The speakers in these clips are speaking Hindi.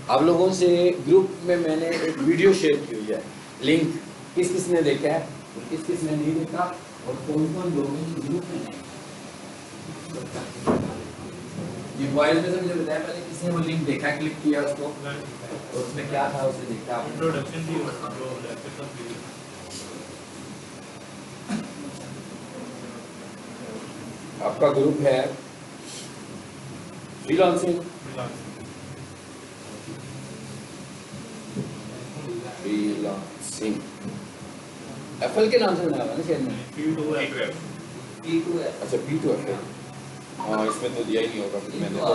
आप लोगों से ग्रुप में मैंने एक वीडियो शेयर की हुई है, लिंक किस किस ने देखा है और किस किस ने नहीं देखा और कौन कौन लोग हैं ग्रुप में नहीं। ये बॉयज में से मुझे बताया पहले किसने वो लिंक देखा, क्लिक किया उसको और उसमें क्या था उसे देखा। इंट्रोडक्शन थी आपका ग्रुप है फ्रीलांसिंग एफएल के नाम से बनाया है ना शायद में P2F। अच्छा P2F है। हाँ इसमें तो दिया ही नहीं होगा मैंने तो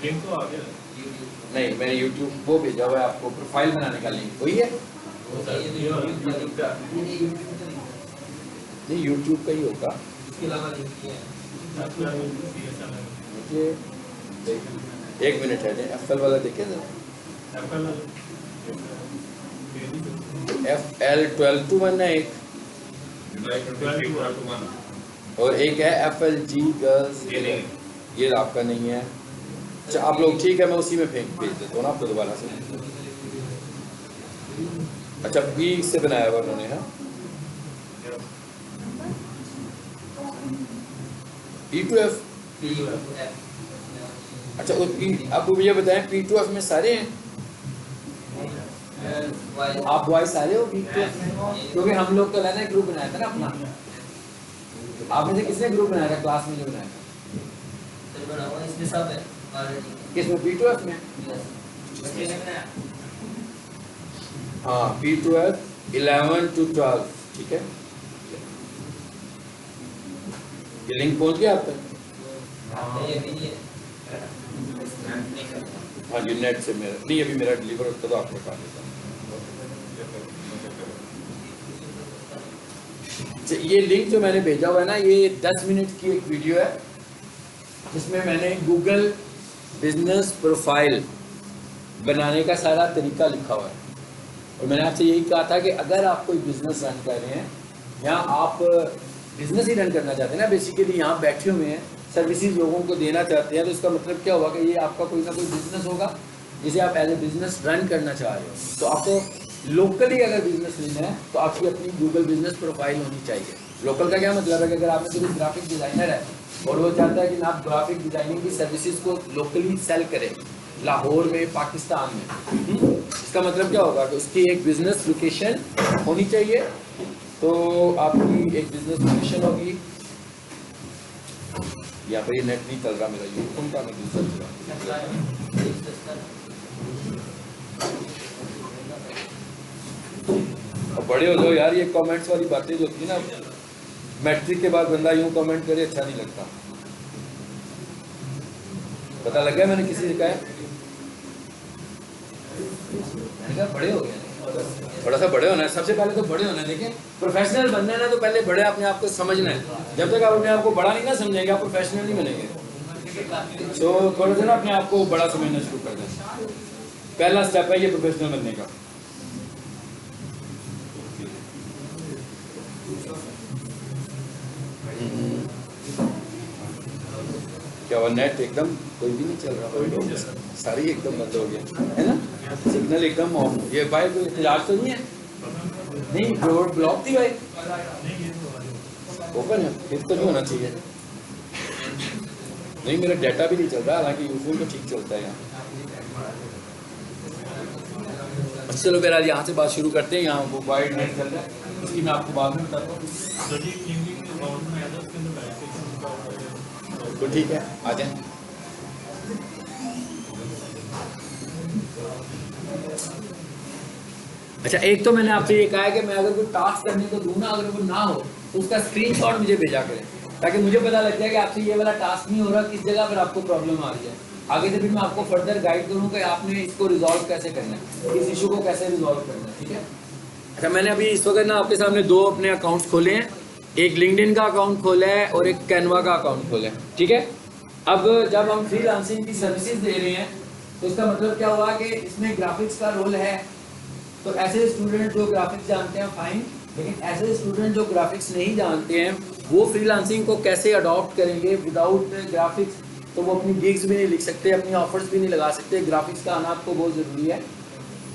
लिंक तो आ गया नहीं, मैंने YouTube वो भेजा हुआ है आपको, प्रोफाइल बनाने का लिंक वही है नहीं, YouTube का ही होगा। इसके अलावा लिंक है मुझे एक मिनट है, एफएल वाला देखे ना, FL1221 है एक और एक है FLG गर्ल्स, ये आपका नहीं है। अच्छा आप लोग ठीक है, मैं उसी में भेज देता हूँ ना आपको दोबारा से। अच्छा P से बनाया हुआ उन्होंने, हाँ P2F। अच्छा आप मुझे बताएं P2F में सारे हैं आप बॉयज सारे हो P2F में? क्योंकि हम लोग तो लेना ग्रुप बनाया था ना अपना। आप में से किसने ग्रुप बनाया था क्लास में जो बनाया था? इसमें सब है किसमें P2F में? हाँ P2F 11 to 12 ठीक है। ये लिंक पहुंच गया आप तक? हाँ जी नेट से मेरा नहीं, अभी मेरा डिलीवर होता तो आपको बता देता हूँ। ये लिंक जो मैंने भेजा हुआ है ना, ये 10 मिनट की एक वीडियो है जिसमें मैंने गूगल बिजनेस प्रोफाइल बनाने का सारा तरीका लिखा हुआ है। और मैंने आपसे यही कहा था कि अगर आप कोई बिजनेस रन कर रहे हैं या आप बिजनेस ही रन करना चाहते हैं ना, बेसिकली यहाँ बैठे हुए हैं, सर्विसेज लोगों को देना चाहते हैं, तो इसका मतलब क्या होगा कि ये आपका कोई ना कोई बिजनेस होगा जिसे आप एज ए बिजनेस रन करना चाह रहे हो। तो आपको लोकली अगर बिजनेस लेना है तो आपकी अपनी गूगल बिजनेस प्रोफाइल होनी चाहिए। लोकल का क्या मतलब है कि अगर आप में कोई ग्राफिक डिज़ाइनर है और वो चाहता है कि आप ग्राफिक डिज़ाइनिंग की सर्विसेज को लोकली सेल करें लाहौर में, पाकिस्तान में, इसका मतलब क्या होगा कि उसकी एक बिजनेस लोकेशन होनी चाहिए। तो आपकी एक बिजनेस लोकेशन होगी, यहाँ पर ये नेट नहीं चल रहा मेरा, यूट्यूब का मैं दूसरा चला। अब बड़े हो जाओ यार, ये कमेंट्स वाली बातें जो होती है ना, मैट्रिक के बाद बंदा यूं कमेंट करे अच्छा नहीं लगता। पता लग गया मैंने किसी से कहा, बड़े हो गए, थोड़ा सा बड़े होना है। सबसे पहले तो बड़े होना है। देखिए प्रोफेशनल बनना है ना, तो पहले बड़े अपने आप को समझना है। जब तक आप अपने आप को बड़ा नहीं ना समझेंगे, आप प्रोफेशनल नहीं बनेंगे। तो थोड़ा सा ना अपने आप को बड़ा समझना शुरू कर दें। पहला स्टेप है ये प्रोफेशनल बनने का। क्या हुआ, नेट एकदम कोई भी नहीं चल रहा, सारी एकदम बंद हो गया है ना, सिग्नल एकदम ऑफ। ये भाई कोई इतजाज तो नहीं है? नहीं, रोड ब्लॉक थी भाई, ओपन है फिर तो नहीं होना चाहिए। नहीं मेरा डाटा भी नहीं चल रहा, हालांकि यूफोन तो ठीक चलता है यहाँ। चलो फिर आज यहाँ से बात शुरू करते हैं। यहाँ वो वाइड नेट चल रहा है, उसकी मैं आपको बाद में बताता हूँ। तो ठीक है, आ जाए। अच्छा एक तो मैंने आपसे ये कहा है कि मैं अगर कोई टास्क करने को दूँ ना, अगर वो ना हो तो उसका स्क्रीनशॉट मुझे भेजा करें, ताकि मुझे पता लग जाए कि आपसे ये वाला टास्क नहीं हो रहा, किस जगह पर आपको प्रॉब्लम आ रही है। आगे से फिर मैं आपको फर्दर गाइड करूँ कि आपने इसको रिजॉल्व कैसे करना है, इस इशू को कैसे रिजॉल्व करना है, ठीक है। अच्छा मैंने अभी इस वक्त ना आपके सामने दो अपने अकाउंट्स खोले हैं, एक लिंक्डइन का अकाउंट खोला है और एक कैनवा का अकाउंट खोला है, ठीक है। अब जब हम फ्रीलांसिंग की सर्विसेज दे रहे हैं तो इसका मतलब क्या हुआ कि इसमें ग्राफिक्स का रोल है। तो ऐसे स्टूडेंट जो ग्राफिक्स जानते हैं फाइन, लेकिन ऐसे स्टूडेंट जो ग्राफिक्स नहीं जानते हैं वो फ्रीलांसिंग को कैसे अडॉप्ट करेंगे विदाउट ग्राफिक्स, तो वो अपनी गिग्स भी नहीं लिख सकते, अपनी ऑफर्स भी नहीं लगा सकते। ग्राफिक्स का आना आपको बहुत ज़रूरी है।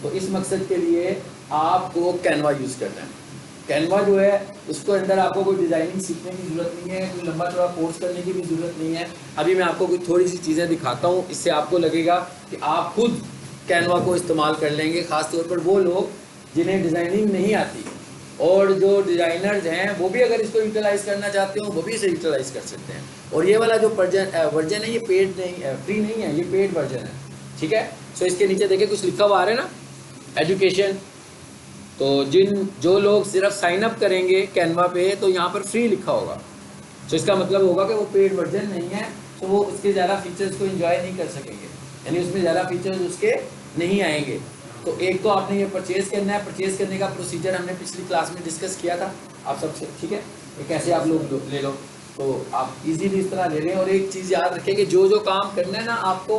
तो इस मकसद के लिए आपको कैनवा यूज़ करना है। कैनवा जो है उसको अंदर आपको कोई डिज़ाइनिंग सीखने की ज़रूरत नहीं है, कोई लंबा चौड़ा कोर्स करने की भी ज़रूरत नहीं है। अभी मैं आपको कुछ थोड़ी सी चीज़ें दिखाता हूँ, इससे आपको लगेगा कि आप खुद कैनवा को इस्तेमाल कर लेंगे। ख़ास तौर पर वो लोग जिन्हें डिज़ाइनिंग नहीं आती, और जो डिज़ाइनर्स हैं वो भी अगर इसको यूटिलाइज़ करना चाहते हो वो भी इसे यूटिलाइज़ कर सकते हैं। और ये वाला जो वर्जन है ये पेड नहीं है, फ्री नहीं है, ये पेड वर्जन है, ठीक है। सो इसके नीचे देखिए कुछ लिखा हुआ आ रहा है ना, एजुकेशन। तो जो लोग सिर्फ साइन अप करेंगे कैनवा पे तो यहाँ पर फ्री लिखा होगा, तो इसका मतलब होगा कि वो पेड वर्जन नहीं है, तो वो उसके ज़्यादा फीचर्स को एंजॉय नहीं कर सकेंगे, यानी उसमें ज़्यादा फीचर्स उसके नहीं आएंगे। तो एक तो आपने ये परचेज़ करना है। परचेज़ करने का प्रोसीजर हमने पिछली क्लास में डिस्कस किया था आप सबसे, ठीक है। ये कैसे आप लोग ले लो, तो आप इजीली इस तरह ले लें। और एक चीज़ याद रखें कि जो काम करना है ना आपको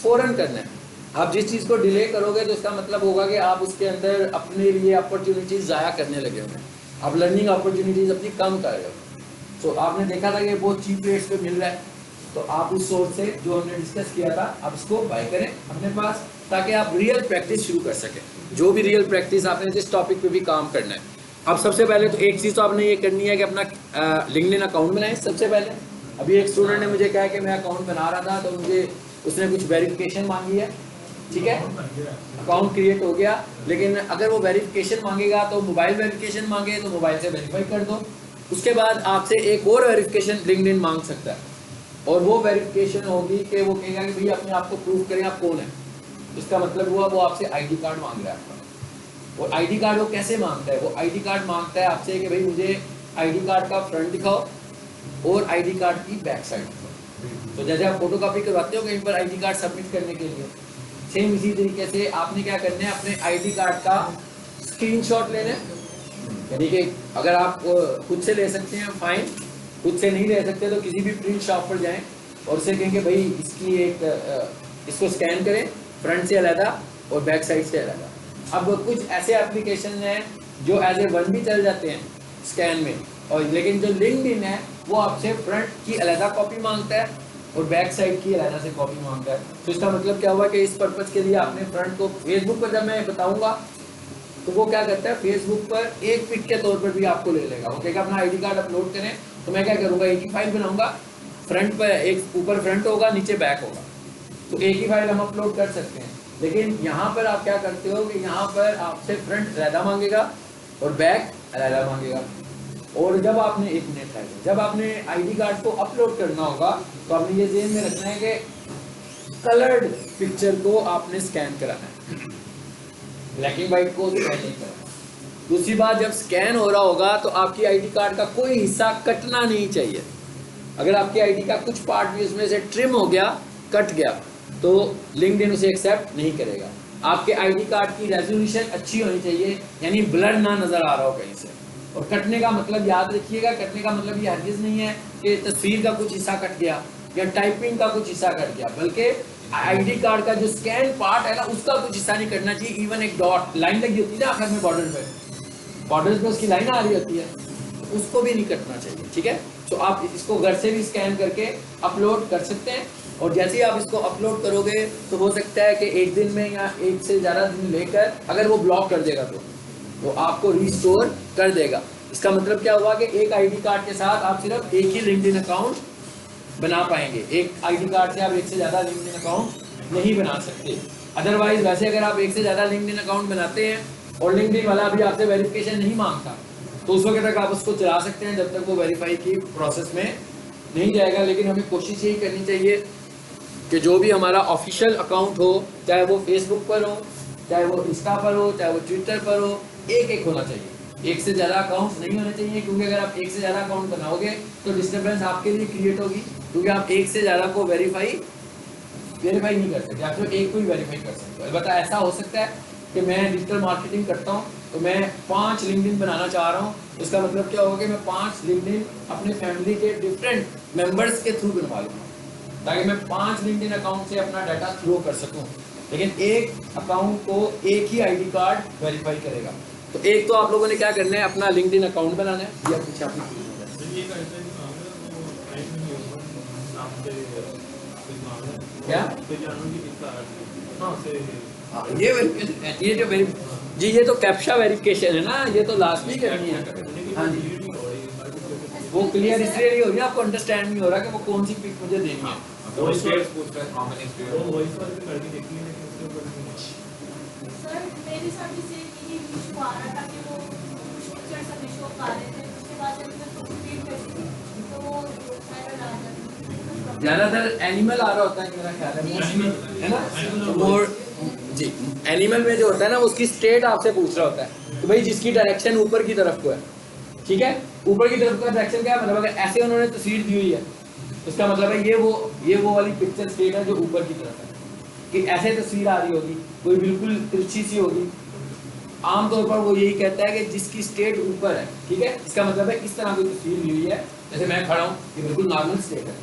फ़ौरन करना है। आप जिस चीज़ को डिले करोगे तो इसका मतलब होगा कि आप उसके अंदर अपने लिए अपॉर्चुनिटीज़ ज़ाया करने लगे होंगे, आप लर्निंग अपॉर्चुनिटीज़ अपनी कम कर रहे हो। तो आपने देखा था कि बहुत चीप रेट्स पे मिल रहा है, तो आप उस सोर्स से जो हमने डिस्कस किया था आप इसको बाय करें अपने पास, ताकि आप रियल प्रैक्टिस शुरू कर सकें। जो भी रियल प्रैक्टिस आपने जिस टॉपिक पे भी काम करना है। अब सबसे पहले तो एक चीज़ तो आपने ये करनी है कि अपना लिंक्डइन अकाउंट बनाएं सबसे पहले। अभी एक स्टूडेंट ने मुझे कहा कि मैं अकाउंट बना रहा था, तो मुझे उसने कुछ वेरिफिकेशन मांगी है, ठीक है। अकाउंट क्रिएट हो गया, लेकिन अगर वो वेरिफिकेशन मांगेगा तो मोबाइल वेरिफिकेशन मांगे तो मोबाइल से वेरीफाई कर दो। उसके बाद आपसे एक और वेरिफिकेशन लिंक्डइन मांग सकता है, और वो वेरिफिकेशन होगी कि वो कहेगा कि भैया अपने आप को प्रूव करें आप कौन है। इसका मतलब हुआ वो आपसे आईडी कार्ड मांग रहा है आपका। और आईडी कार्ड वो कैसे मांगता है? वो आईडी कार्ड मांगता है आपसे कि भाई मुझे आईडी कार्ड का फ्रंट दिखाओ और आईडी कार्ड की बैक साइड दिखाओ। तो जैसे आप फोटो कॉपी करवाते हो कहीं पर आईडी कार्ड सबमिट करने के लिए, सेम इसी तरीके से आपने क्या करना है, अपने आईडी कार्ड का स्क्रीनशॉट लेना है। यानी कि अगर आप खुद से ले सकते हैं फाइन, खुद से नहीं ले सकते तो किसी भी प्रिंट शॉप पर जाएं और उसे कहेंगे भाई इसकी इसको स्कैन करें फ्रंट से अलग और बैक साइड से अलग। अब कुछ ऐसे एप्लीकेशन हैं जो एज ए वन भी चल जाते हैं स्कैन में, और लेकिन जो लिंक्डइन है वो आपसे फ्रंट की अलग कॉपी मांगता है और बैक साइड की अलग से कॉपी मांगता है। तो इसका मतलब क्या हुआ कि इस पर्पज़ के लिए आपने फ्रंट को फेसबुक पर जब मैं बताऊंगा तो वो क्या करता है, फेसबुक पर एक पिक के तौर पर भी आपको ले लेगा। वो कहेगा अपना आईडी कार्ड अपलोड करें, तो मैं क्या करूँगा एक ही फाइल बनाऊंगा, फ्रंट पर एक ऊपर फ्रंट होगा नीचे बैक होगा, तो एक ही फाइल हम अपलोड कर सकते हैं। लेकिन यहाँ पर आप क्या करते हो कि यहाँ पर आपसे फ्रंट अलग मांगेगा और बैक अलग मांगेगा। और जब आपने एक मिनट है, जब आपने आईडी कार्ड को अपलोड करना होगा तो आपने ये ध्यान में रखना है कि कलर्ड पिक्चर को आपने स्कैन कराना है, ब्लैक एंड वाइट को स्कैन नहीं करना। दूसरी बात, जब स्कैन हो रहा होगा तो आपकी आईडी कार्ड का कोई हिस्सा कटना नहीं चाहिए। अगर आपकी आईडी का कुछ पार्ट भी उसमें से ट्रिम हो गया, कट गया, तो लिंक्डइन उसे एक्सेप्ट नहीं करेगा। आपके आईडी कार्ड की रेजोल्यूशन अच्छी होनी चाहिए, यानी ब्लर ना नजर आ रहा हो कहीं से। और कटने का मतलब याद रखिएगा, कटने का मतलब ये हरगिज़ नहीं है कि तस्वीर का कुछ हिस्सा कट गया या टाइपिंग का कुछ हिस्सा कट गया, बल्कि आईडी कार्ड का जो स्कैन पार्ट है ना उसका कुछ हिस्सा नहीं कटना चाहिए। इवन एक डॉट लाइन लगी होती है ना आखिर में बॉर्डर पे उसकी लाइन आ रही होती है, तो उसको भी नहीं कटना चाहिए, ठीक है। तो आप इसको घर से भी स्कैन करके अपलोड कर सकते हैं, और जैसे ही आप इसको अपलोड करोगे तो हो सकता है कि एक दिन में या एक से ज़्यादा दिन लेकर, अगर वो ब्लॉक कर देगा तो आपको रिस्टोर कर देगा। इसका मतलब क्या हुआ कि एक आईडी कार्ड के साथ आप सिर्फ एक ही लिंक्डइन अकाउंट बना पाएंगे। एक आईडी कार्ड से आप एक से ज़्यादा लिंक्डइन अकाउंट नहीं बना सकते। अदरवाइज वैसे अगर आप एक से ज़्यादा लिंक्डइन अकाउंट बनाते हैं और लिंक्डइन वाला अभी आपसे वेरिफिकेशन नहीं मांगता, तो उस वक्त तक आप उसको चला सकते हैं जब तक वो वेरीफाई की प्रोसेस में नहीं जाएगा। लेकिन हमें कोशिश यही करनी चाहिए कि जो भी हमारा ऑफिशियल अकाउंट हो, चाहे वो फेसबुक पर हो, चाहे वो इंस्टा पर हो, चाहे वो ट्विटर पर हो, एक होना चाहिए। एक से ज़्यादा अकाउंट नहीं होने चाहिए, क्योंकि अगर आप एक से ज़्यादा अकाउंट बनाओगे तो डिस्टर्बेंस आपके लिए क्रिएट होगी, क्योंकि आप एक से ज़्यादा को वेरीफाई नहीं कर सकते, आप सिर्फ एक को ही वेरीफाई कर सकते हो। अलबत्ता ऐसा हो सकता है कि मैं डिजिटल मार्केटिंग करता हूँ तो मैं 5 लिंक्डइन बनाना चाह रहा हूँ, इसका मतलब क्या होगा कि मैं 5 लिंक्डइन अपने फैमिली के डिफरेंट मेंबर्स के थ्रू बनवा लूँगा, ताकि मैं 5 लिंक्डइन अकाउंट से अपना डाटा थ्रो कर सकूँ। लेकिन एक अकाउंट को एक ही आईडी कार्ड वेरीफाई करेगा। तो एक तो आप लोगों ने क्या करना है, अपना लिंक्डइन अकाउंट बनाना है, या कुछ आपने क्या हाँ, ये जो जी ये तो कैप्चा वेरिफिकेशन है ना, ये तो लास्ट में करनी है। हाँ जी वो क्लियर इसलिए नहीं हो रही, आपको अंडरस्टैंड नहीं हो रहा कि वो कौन सी पिक मुझे देनी है। वो स्टेट्स पूछ रहा है कॉमन एक्सपीरियंस। वॉइस वर्क करके देखी है लेकिन उसके ऊपर सर मेरे साथ भी सेम यही इशू आ रहा था कि वो कुछ पिक्चर्स हमें शो आ रहे थे, उसके बाद जब मैं फोटो क्लिक करती थी तो वो एरर आ जाती। ज्यादातर एनिमल आ रहा होता है मेरा ख्याल है मोस्टली, है ना। और जी एनिमल में जो होता है ना उसकी स्टेट आपसे पूछ रहा होता है कि भाई जिसकी डायरेक्शन ऊपर की तरफ को है, ठीक है, ऊपर की तरफ का डायरेक्शन क्या है, मतलब अगर ऐसे उन्होंने तस्वीर दी हुई है उसका मतलब है ये वो वाली पिक्चर स्टेट है जो ऊपर की तरफ है। कि ऐसे तस्वीर आ रही होगी, कोई बिल्कुल तिरछी सी होगी, आमतौर पर वो यही कहता है कि जिसकी स्टेट ऊपर है, ठीक है, इसका मतलब है इस तरह की तस्वीर ली हुई है, जैसे मैं खड़ा हूँ ये बिल्कुल नॉर्मल स्टेट है।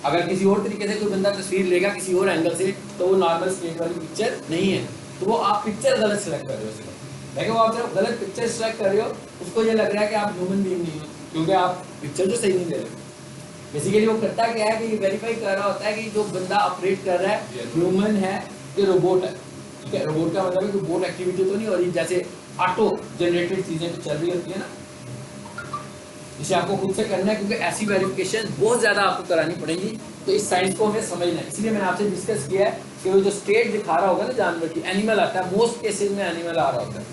अगर किसी और तरीके से कोई बंदा तस्वीर लेगा किसी और एंगल से तो वो नॉर्मल स्टेट वाली पिक्चर नहीं है, तो वो आप पिक्चर गलत सेलेक्ट कर रहे हो सिर्फ। देखो आप जब गलत पिक्चर सेलेक्ट कर रहे हो उसको ये लग रहा है कि आप ह्यूमन बीइंग नहीं हो, क्योंकि आप पिक्चर जो सही नहीं दे रहे। बेसिकली वो करता क्या है कि ये वेरीफाई कर रहा होता है कि जो बंदा ऑपरेट कर रहा है ह्यूमन है कि रोबोट है, ठीक है। रोबोट का मतलब है कि रोबोट एक्टिविटी तो नहीं हो रही, जैसे ऑटो जनरेटेड चीजें तो चल रही होती है ना, जिसे आपको खुद से करना है, क्योंकि ऐसी वेरिफिकेशन बहुत ज्यादा आपको करानी पड़ेगी। तो इस साइंस को हमें समझना है, इसलिए मैंने आपसे डिस्कस किया है कि वो जो स्टेट दिखा रहा होगा ना जानवर की, एनिमल आता है, मोस्ट केसेस में एनिमल आ रहा होता है,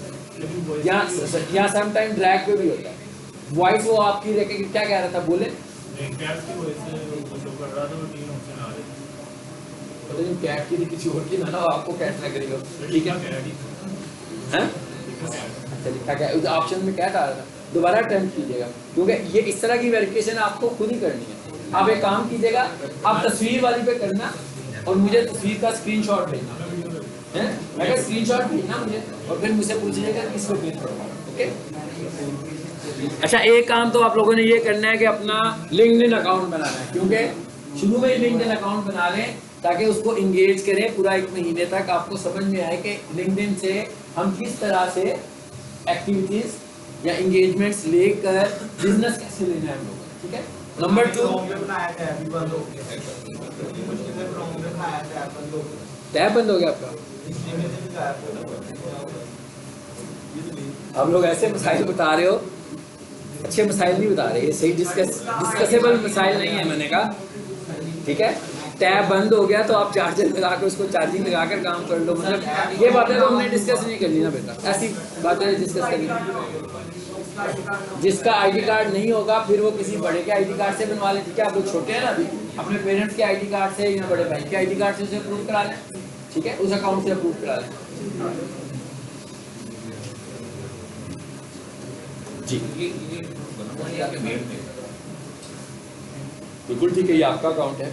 यहाँ समटाइम ड्रैग पे भी होता है। वॉइस वो आपकी क्या कह रहा था, बोले कैट की वॉइस से वो शो कर रहा था, वो 3 ऑप्शन आ रहे थे। पता नहीं कैट की थी किसी और की ना, आपको कैट ना करेगा, ठीक है हैं? अच्छा लिखा क्या उस ऑप्शन में कैट आ रहा था, दोबारा अटेम्प्ट कीजिएगा, क्योंकि ये इस तरह की वेरिफिकेशन आपको खुद ही करनी है। आप एक काम कीजिएगा, आप तस्वीर वाली पे करना और मुझे तस्वीर का स्क्रीनशॉट भेजना है, मैं कहा स्क्रीनशॉट भेजना मुझे और फिर मुझसे पूछिएगा किस पे क्लिक करना, ओके। अच्छा एक काम तो आप लोगों ने ये करना है कि अपना लिंक्डइन अकाउंट बनाना है, क्योंकि शुरू में ही लिंक्डइन अकाउंट बना लें ताकि उसको इंगेज करें पूरा 1 महीने तक, आपको समझ में आए कि लिंक्डइन से हम किस तरह से एक्टिविटीज या इंगेजमेंट्स लेकर बिजनेस कैसे लेना है हम लोगों को, ठीक है। नंबर 2 टैब बंद हो गया आपका। आप लोग ऐसे मसाइल बता रहे हो, अच्छे मसाइल नहीं बता रहे, ये सही डिस्कसेबल मसाइल नहीं है, मैंने कहा, ठीक है। टैब बंद हो गया तो आप चार्जर लगा कर उसको चार्जिंग लगा कर काम कर लो, मतलब ये बातें तो हमने डिस्कस नहीं करनी ना बेटा, ऐसी बातें डिस्कस करनी। जिसका आईडी कार्ड नहीं होगा फिर वो किसी बड़े के आईडी कार्ड से बनवा लें, ठीक है। आप लोग छोटे हैं ना अभी, अपने पेरेंट्स के आईडी कार्ड से या बड़े भाई के आईडी कार्ड से उसे अप्रूव करा लें, ठीक है, उस अकाउंट से अप्रूव करा लें जी। बिल्कुल ठीक है, ये आपका अकाउंट है,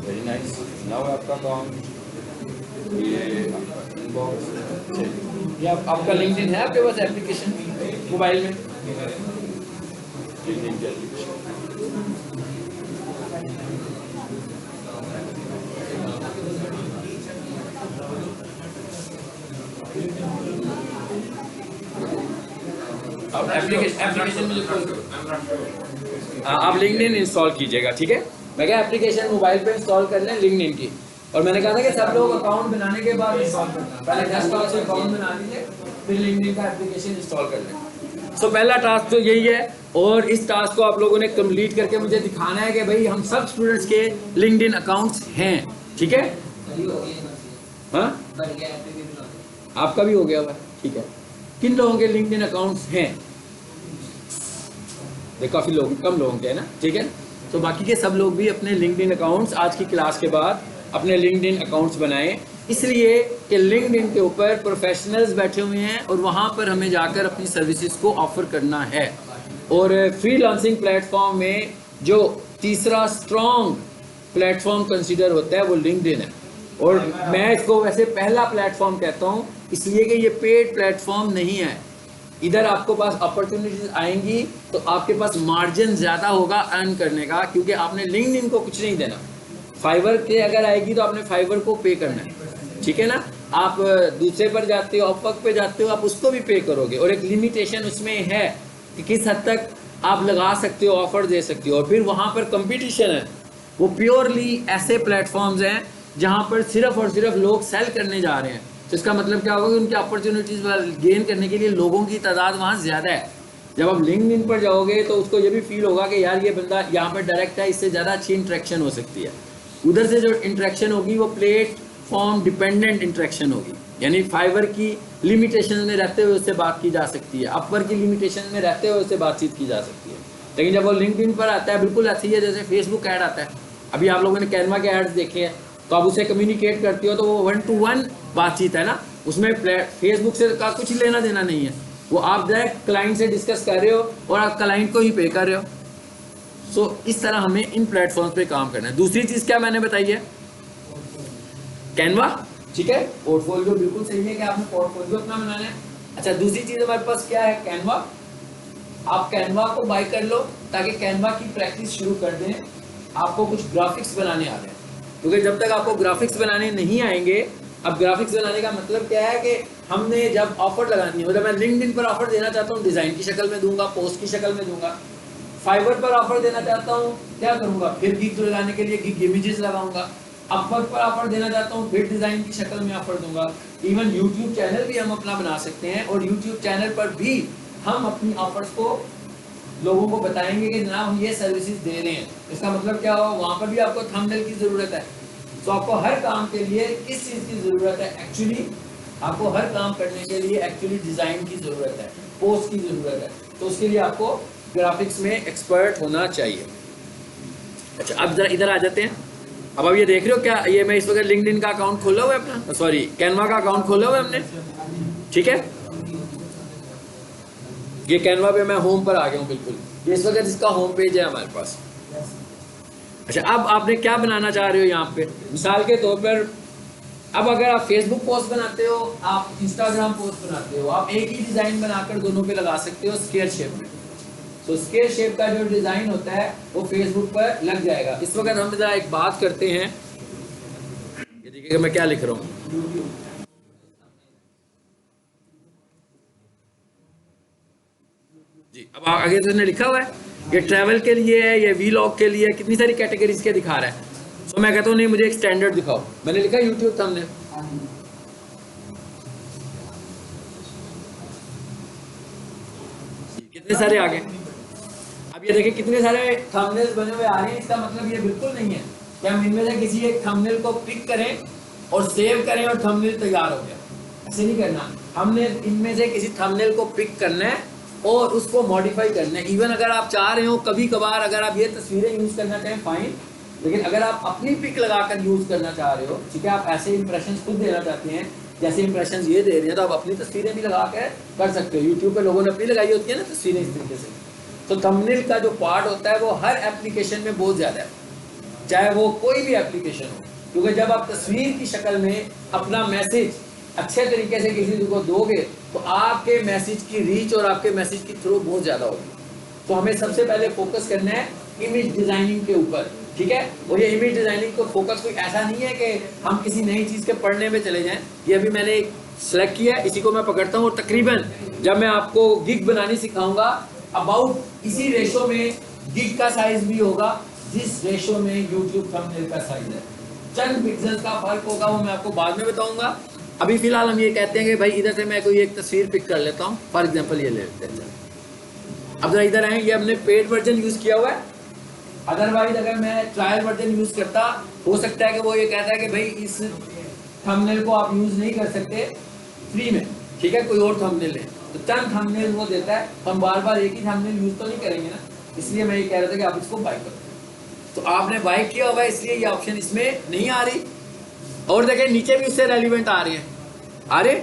वेरी नाइस। नाउ आपका अकाउंट, ये आपका इनबॉक्स, ये आपका लिंक्डइन है आपके पास एप्लीकेशन मोबाइल में, लिंक्डइन की एप्लीकेशन। अब एप्लीकेशन में जो आप लिंक्डइन इंस्टॉल कीजिएगा, ठीक है। मैं क्या एप्लीकेशन मोबाइल पे इंस्टॉल कर लें लिंक्डइन की, और मैंने कहा था कि सब लोग अकाउंट बनाने के बाद इंस्टॉल करना, पहले डेस्कटॉप से अकाउंट बना लीजिए फिर लिंक्डइन का एप्लीकेशन इंस्टॉल कर लें। सो पहला टास्क तो यही है, और इस टास्क को आप लोगों ने कंप्लीट करके मुझे दिखाना है कि भाई हम सब स्टूडेंट्स के लिंक्डइन अकाउंट्स हैं, ठीक है। हाँ आपका भी हो गया हुआ, ठीक है। किन लोगों के लिंक्डइन अकाउंट्स हैं? देखो काफ़ी लोग, कम लोगों के है ना, ठीक है। तो बाकी के सब लोग भी अपने लिंक्डइन अकाउंट्स आज की क्लास के बाद अपने लिंक्डइन अकाउंट्स बनाएं, इसलिए कि लिंक्डइन के ऊपर प्रोफेशनल्स बैठे हुए हैं और वहाँ पर हमें जाकर अपनी सर्विसेज को ऑफर करना है। और फ्रीलांसिंग प्लेटफॉर्म में जो तीसरा स्ट्रॉन्ग प्लेटफॉर्म कंसिडर होता है वो लिंक्डइन है, और मैं इसको वैसे पहला प्लेटफॉर्म कहता हूँ इसलिए कि ये पेड प्लेटफॉर्म नहीं है। इधर आपको पास अपॉर्चुनिटीज आएंगी तो आपके पास मार्जिन ज़्यादा होगा अर्न करने का, क्योंकि आपने लिंक्डइन को कुछ नहीं देना। फाइवर के अगर आएगी तो आपने फाइवर को पे करना है, ठीक है ना। आप दूसरे पर जाते हो, अपवर्क पे जाते हो, आप उसको भी पे करोगे, और एक लिमिटेशन उसमें है कि किस हद तक आप लगा सकते हो, ऑफर दे सकते हो। और फिर वहाँ पर कंपटीशन है, वो प्योरली ऐसे प्लेटफॉर्म्स हैं जहाँ पर सिर्फ और सिर्फ लोग सेल करने जा रहे हैं। तो इसका मतलब क्या होगा कि उनकी अपॉर्चुनिटीज़ गेन करने के लिए लोगों की तादाद वहाँ ज़्यादा है। जब आप लिंक्डइन पर जाओगे तो उसको ये भी फील होगा कि यार ये बंदा यहाँ पर डायरेक्ट है, इससे ज़्यादा अच्छी इंटरेक्शन हो सकती है। उधर से जो इंटरेक्शन होगी वो प्लेटफॉर्म डिपेंडेंट इंटरेक्शन होगी, यानी फाइवर की लिमिटेशन में रहते हुए उससे बात की जा सकती है, अपवर की लिमिटेशन में रहते हुए उससे बातचीत की जा सकती है। लेकिन जब वो लिंक्डइन पर आता है बिल्कुल ऐसी है जैसे फेसबुक ऐड आता है। अभी आप लोगों ने कैनवा के एड्स देखे हैं, तो आप उससे कम्युनिकेट करते हो तो वो 1-to-1 बातचीत है ना, उसमें फेसबुक से का कुछ लेना देना नहीं है। वो आप डायरेक्ट क्लाइंट से डिस्कस कर रहे हो और आप क्लाइंट को ही पे कर रहे हो। सो इस तरह हमें इन प्लेटफॉर्म्स पे काम करना है। दूसरी चीज़ क्या मैंने बताई है, कैनवा, ठीक है, पोर्टफोलियो बिल्कुल सही है कि आपने पोर्टफोलियो अपना बनाना है। अच्छा, दूसरी चीज़ हमारे पास क्या है, कैनवा। आप कैनवा को बाय कर लो ताकि कैनवा की प्रैक्टिस शुरू कर दें। आपको कुछ ग्राफिक्स बनाने आ रहे हैं, क्योंकि जब तक आपको ग्राफिक्स बनाने नहीं आएंगे, अब ग्राफिक्स बनाने का मतलब क्या है कि हमने जब ऑफर लगानी है, मतलब मैं लिंक्डइन पर ऑफर देना चाहता हूँ, डिज़ाइन की शक्ल में दूंगा, पोस्ट की शक्ल में दूंगा। फाइवर पर ऑफर देना चाहता हूँ, क्या करूँगा, फिर गिग लगाने के लिए गिग इमेजेस लगाऊंगा। अपवर्क पर ऑफर देना चाहता हूँ, फिर डिज़ाइन की शक्ल में ऑफर दूंगा। इवन यूट्यूब चैनल भी हम अपना बना सकते हैं और यूट्यूब चैनल पर भी हम अपनी ऑफर्स को लोगों को बताएंगे कि जनाब हम ये सर्विसेज दे रहे हैं। इसका मतलब क्या होगा, वहाँ पर भी आपको थंबनेल की ज़रूरत है। तो आपको हर काम के लिए किस चीज़ की ज़रूरत है, एक्चुअली आपको हर काम करने के लिए एक्चुअली डिज़ाइन की ज़रूरत है, पोस्ट की ज़रूरत है। तो उसके लिए आपको ग्राफिक्स में एक्सपर्ट होना चाहिए। अच्छा, अब जरा इधर आ जाते हैं। अब ये देख रहे हो क्या, ये मैं इस वक्त लिंक्डइन का अकाउंट खोला हुआ है अपना, सॉरी कैनवा का अकाउंट खोला हुआ है हमने, ठीक है। ये कैनवा पे मैं होम पर आ गया हूँ बिल्कुल, ये इस वक्त इसका होम पेज है हमारे पास। अच्छा, अब आपने क्या बनाना चाह रहे हो यहाँ पे, मिसाल के तौर पर अब अगर आप फेसबुक पोस्ट बनाते हो, आप इंस्टाग्राम पोस्ट बनाते हो, आप एक ही डिज़ाइन बनाकर दोनों पे लगा सकते हो स्क्वायर शेप में। तो स्क्वायर शेप का जो डिज़ाइन होता है वो फेसबुक पर लग जाएगा। इस वक्त हम जरा एक बात करते हैं, ये देखिएगा मैं क्या लिख रहा हूँ। जी, अब आगे तो लिखा हुआ है ये ट्रैवल के लिए है, ये वीलॉग के लिए, कितनी सारी कैटेगरीज के दिखा रहा है। तो मैं कहता हूँ नहीं, मुझे एक स्टैंडर्ड दिखाओ। मैंने लिखा यूट्यूब थंबनेल, कितने सारे आ गए। अब ये देखिए कितने सारे थंबनेल्स बने हुए आ रहे हैं। इसका मतलब ये बिल्कुल नहीं है कि हम इनमें से किसी एक थंबनेल को पिक करें और सेव करें और थंबनेल तैयार हो गया। ऐसे नहीं करना, हमने इनमें से किसी थंबनेल को पिक करना है और उसको मॉडिफाई करना है। इवन अगर आप चाह रहे हो कभी कभार अगर आप ये तस्वीरें यूज़ करना चाहें फाइन, लेकिन अगर आप अपनी पिक लगाकर यूज़ करना चाह रहे हो, ठीक है, आप ऐसे इंप्रेशन खुद देना चाहते हैं जैसे इंप्रेशन ये दे रहे हैं, तो आप अपनी तस्वीरें भी लगा कर सकते हो। यूट्यूब पे लोगों ने अपनी लगाई होती है ना तस्वीरें इस तरीके से। तो थंबनेल का जो पार्ट होता है वो हर एप्लीकेशन में बहुत ज़्यादा है, चाहे वो कोई भी एप्लीकेशन हो, क्योंकि जब आप तस्वीर की शक्ल में अपना मैसेज अच्छे तरीके से किसी को दोगे तो आपके मैसेज की रीच और आपके मैसेज की थ्रो बहुत ज़्यादा होगी। तो हमें सबसे पहले फोकस करना है इमेज डिज़ाइनिंग के ऊपर, ठीक है। और ये इमेज डिज़ाइनिंग को फोकस कोई ऐसा नहीं है कि हम किसी नई चीज़ के पढ़ने में चले जाएं। ये अभी मैंने सेलेक्ट किया है, इसी को मैं पकड़ता हूँ और तकरीबन जब मैं आपको गिग बनानी सिखाऊंगा अबाउट इसी रेशो में गिग का साइज भी होगा जिस रेशो में यूट्यूब थंबनेल का साइज है। चंद पिक्सल का फर्क होगा वो मैं आपको बाद में बताऊंगा। अभी फिलहाल हम ये कहते हैं कि भाई इधर से मैं कोई एक तस्वीर पिक कर लेता हूँ, फॉर एग्जांपल ये ले लेते हैं। अब जरा इधर आए, ये हमने पेड वर्जन यूज़ किया हुआ है। अदरवाइज अगर मैं ट्रायल वर्जन यूज़ करता, हो सकता है कि वो ये कहता है कि भाई इस थंबनेल को आप यूज़ नहीं कर सकते फ्री में, ठीक है, कोई और थंबनेल है। तो चंद थंबनेल वो देता है, हम बार बार एक ही थंबनेल यूज़ तो नहीं करेंगे ना, इसलिए मैं ये कह रहा था कि आप इसको बाय करो। तो आपने बाय किया हुआ है इसलिए ये ऑप्शन इसमें नहीं आ रही। और देखें नीचे भी उससे रेलिवेंट आ रही है,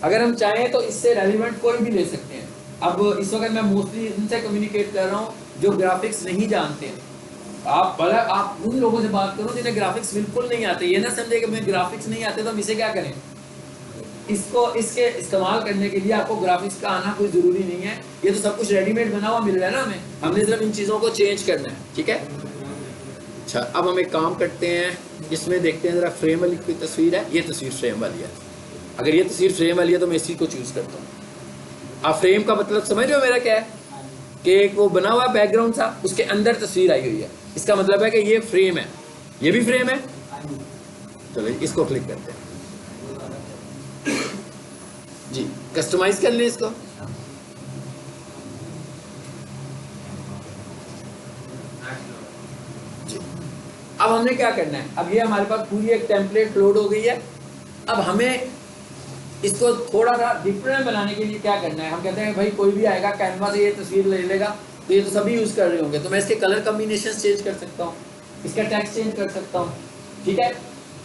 अगर हम चाहें तो इससे रेलिवेंट कोई भी ले सकते हैं। अब इस वक्त मैं मोस्टली उनसे कम्युनिकेट कर रहा हूँ जो ग्राफिक्स नहीं जानते हैं। आप उन लोगों से बात करो जिन्हें ग्राफिक्स बिल्कुल नहीं आते। ये ना समझे कि मुझे ग्राफिक्स नहीं आते तो हम इसे क्या करें। इसके इस्तेमाल करने के लिए आपको ग्राफिक्स का आना कोई ज़रूरी नहीं है, ये तो सब कुछ रेडीमेड बना हुआ मिल रहा है ना हमें, हमने सिर्फ इन चीज़ों को चेंज करना है, ठीक है। अच्छा, अब हम एक काम करते हैं, इसमें देखते हैं ज़रा फ्रेम वाली कोई तस्वीर है। ये तस्वीर फ्रेम वाली है, अगर ये तस्वीर फ्रेम वाली है तो मैं इसी को चूज़ करता हूँ। आप फ्रेम का मतलब समझ रहे हो मेरा क्या है। कि एक वो बना हुआ बैकग्राउंड सा, उसके अंदर तस्वीर आई हुई है, इसका मतलब है कि ये फ्रेम है, ये भी फ्रेम है। चलो इसको क्लिक करते हैं जी, कस्टमाइज कर लें इसको। जी, अब हमने क्या करना है, अब ये हमारे पास पूरी एक टेम्पलेट लोड हो गई है। अब हमें इसको थोड़ा सा डिफरेंट बनाने के लिए क्या करना है, हम कहते हैं भाई कोई भी आएगा कैनवा से ये तस्वीर ले लेगा, तो ये तो सभी यूज़ कर रहे होंगे, तो मैं इसके कलर कम्बिनेशन चेंज कर सकता हूँ, इसका टेक्स्ट चेंज कर सकता हूँ, ठीक है,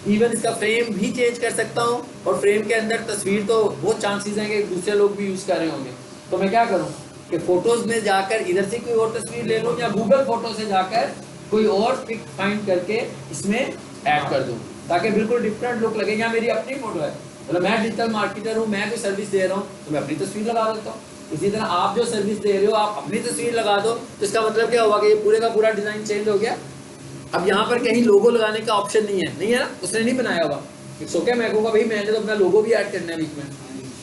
इवन इसका फ्रेम भी चेंज कर सकता हूँ, और फ्रेम के अंदर तस्वीर तो बहुत चांसेस हैं कि दूसरे लोग भी यूज़ कर रहे होंगे। तो मैं क्या करूँ कि फ़ोटोज़ में जाकर इधर से कोई और तस्वीर ले लूँ, या गूगल फ़ोटो से जाकर कोई और पिक फाइंड करके इसमें ऐड कर दूँ, ताकि बिल्कुल डिफरेंट लुक लगे। यहाँ मेरी अपनी फ़ोटो है, मतलब मैं डिजिटल मार्केटर हूँ, मैं कोई सर्विस दे रहा हूँ, तो मैं अपनी तस्वीर लगा देता हूँ। इसी तरह आप जो सर्विस दे रहे हो, आप अपनी तस्वीर लगा दो, तो इसका मतलब क्या हुआ कि ये पूरे का पूरा डिज़ाइन चेंज हो गया। अब यहाँ पर कहीं लोगो लगाने का ऑप्शन नहीं है ना, उसने नहीं बनाया होगा। इट्स ओके, मैं कहूँगा भाई मैंने तो अपना लोगो भी ऐड करना है बीच में,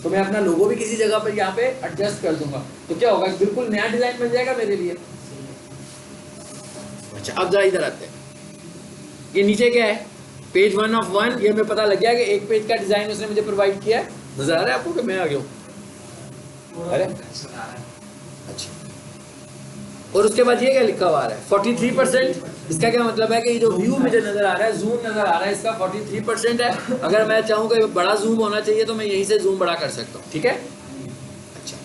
तो मैं अपना लोगो भी किसी जगह पर यहाँ पे एडजस्ट कर दूंगा, तो क्या होगा, बिल्कुल नया डिज़ाइन बन जाएगा मेरे लिए। अच्छा, अब जरा इधर आते हैं, ये नीचे क्या है, पेज 1 of 1, ये हमें पता लग गया कि एक पेज का डिज़ाइन उसने मुझे प्रोवाइड किया है। नजर आ रहा है आपको कि मैं आ गया हूँ? अरे अच्छा, और उसके बाद ये क्या लिखा हुआ आ रहा है 43%। इसका क्या मतलब है कि ये जो व्यू मुझे नजर आ रहा है, जूम नजर आ रहा है, इसका 43% है। अगर मैं चाहूँ कि बड़ा जूम होना चाहिए तो मैं यहीं से जूम बड़ा कर सकता हूँ, ठीक है। अच्छा,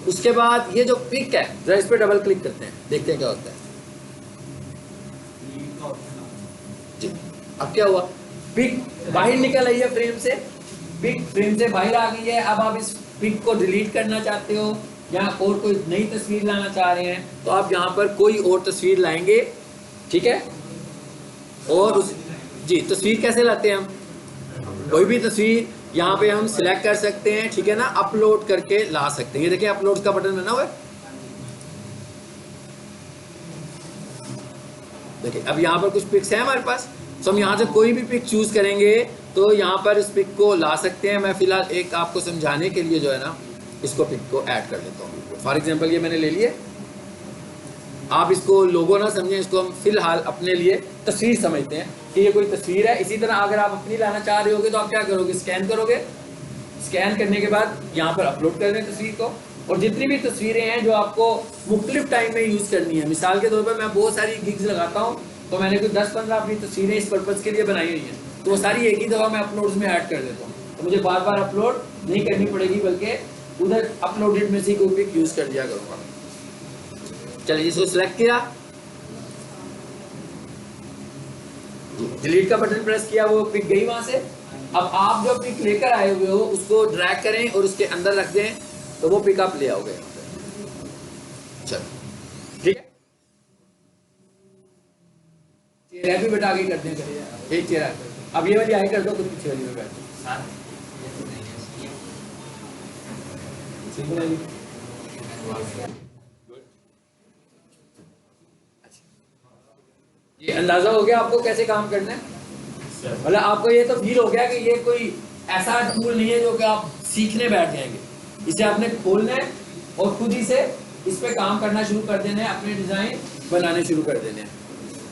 उसके बाद ये जो पिक है, जरा इस पर डबल क्लिक करते हैं, देखते हैं क्या होता है जी। अब क्या हुआ, पिक बाहर निकल आई है फ्रेम से, पिक फ्रेम से बाहर आ गई है। अब आप इस पिक को डिलीट करना चाहते हो या और कोई नई तस्वीर लाना चाह रहे हैं, तो आप यहाँ पर कोई और तस्वीर लाएंगे, ठीक है। और उस जी, तस्वीर कैसे लाते हैं हम, कोई भी तस्वीर यहाँ पे हम सिलेक्ट कर सकते हैं, ठीक है ना, अपलोड करके ला सकते हैं। ये देखिए अपलोड का बटन बना हुआ है, देखिए। अब यहाँ पर कुछ पिक्स हैं हमारे पास, तो हम यहाँ से कोई भी पिक चूज करेंगे तो यहाँ पर इस पिक को ला सकते हैं। मैं फिलहाल एक आपको समझाने के लिए जो है ना, इसको पिक को ऐड कर लेता हूँ। फॉर एग्जांपल ये मैंने ले लिए, आप इसको लोगो ना समझें, इसको हम फिलहाल अपने लिए तस्वीर समझते हैं कि ये कोई तस्वीर है। इसी तरह अगर आप अपनी लाना चाह रहे होगे तो आप क्या करोगे, स्कैन करोगे, स्कैन करने के बाद यहाँ पर अपलोड कर दें तस्वीर को। और जितनी भी तस्वीरें हैं जो आपको मुख्तलिफ टाइम में यूज़ करनी है, मिसाल के तौर पर मैं बहुत सारी गिग्स लगाता हूँ, तो मैंने कोई 10-15 अपनी तस्वीरें इस पर्पज़ के लिए बनाई हुई हैं, तो वो सारी एक ही दफ़ा मैं अपलोड्स में ऐड कर देता हूँ, तो मुझे बार बार अपलोड नहीं करनी पड़ेगी, बल्कि उधर अपलोडेड में से कोई पिक यूज़ कर दिया करूँगा। चलिए इसको सिलेक्ट किया, डिलीट का बटन प्रेस किया, वो पिक गई वहाँ से। अब आप जो पिक लेकर आए हुए हो उसको ड्रैग करें और उसके अंदर रख दें, तो वो पिक आप ले आओगे। चलो ठीक है, चेहरा भी बेटा आगे कर दें, एक चेहरा। अब ये वाली आगे कर दो, कुछ पीछे वाली में बैठ ये अंदाजा हो गया आपको कैसे काम करना है। मतलब आपको ये तो फील हो गया कि ये कोई ऐसा टूल नहीं है जो कि आप सीखने बैठ जाएंगे, इसे आपने खोलना है और खुद ही से इस पे काम करना शुरू कर देना है, अपने डिज़ाइन बनाने शुरू कर देने हैं।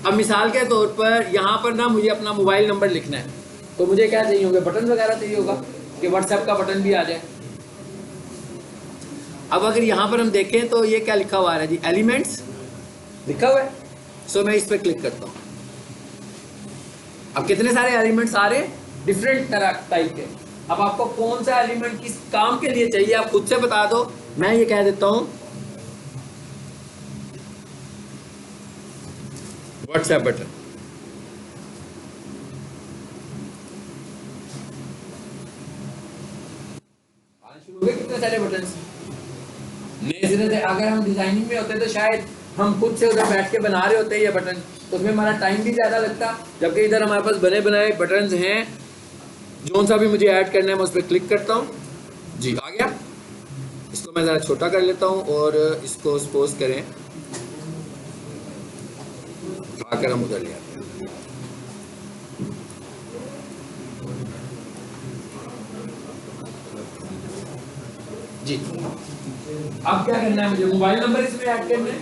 अब मिसाल के तौर पर यहाँ पर ना मुझे अपना मोबाइल नंबर लिखना है, तो मुझे क्या चाहिए होगा, बटन वगैरह चाहिए होगा कि व्हाट्सएप का बटन भी आ जाए। अब अगर यहाँ पर हम देखें तो ये क्या लिखा हुआ है जी, एलिमेंट्स लिखा हुआ है। सो मैं इस पर क्लिक करता हूँ। अब कितने सारे एलिमेंट्स आ रहे हैं, डिफरेंट तरह टाइप के। अब आपको कौन सा एलिमेंट किस काम के लिए चाहिए आप खुद से बता दो। मैं ये कह देता हूँ व्हाट्सएप बटन। कितने सारे बटन नए सिरे से। अगर हम डिजाइनिंग में होते तो शायद हम खुद से उधर बैठ के बना रहे होते ये बटन, तो उसमें हमारा टाइम भी ज़्यादा लगता। जबकि इधर हमारे पास बने बनाए बटन्स हैं, जो सा भी मुझे ऐड करना है मैं उस पर क्लिक करता हूँ जी, आ गया। इसको मैं ज़रा छोटा कर लेता हूँ और इसको सपोज करें आकर हम उधर ले आते हैं जी। अब क्या करना है मुझे? मोबाइल नंबर इसमें ऐड करना है।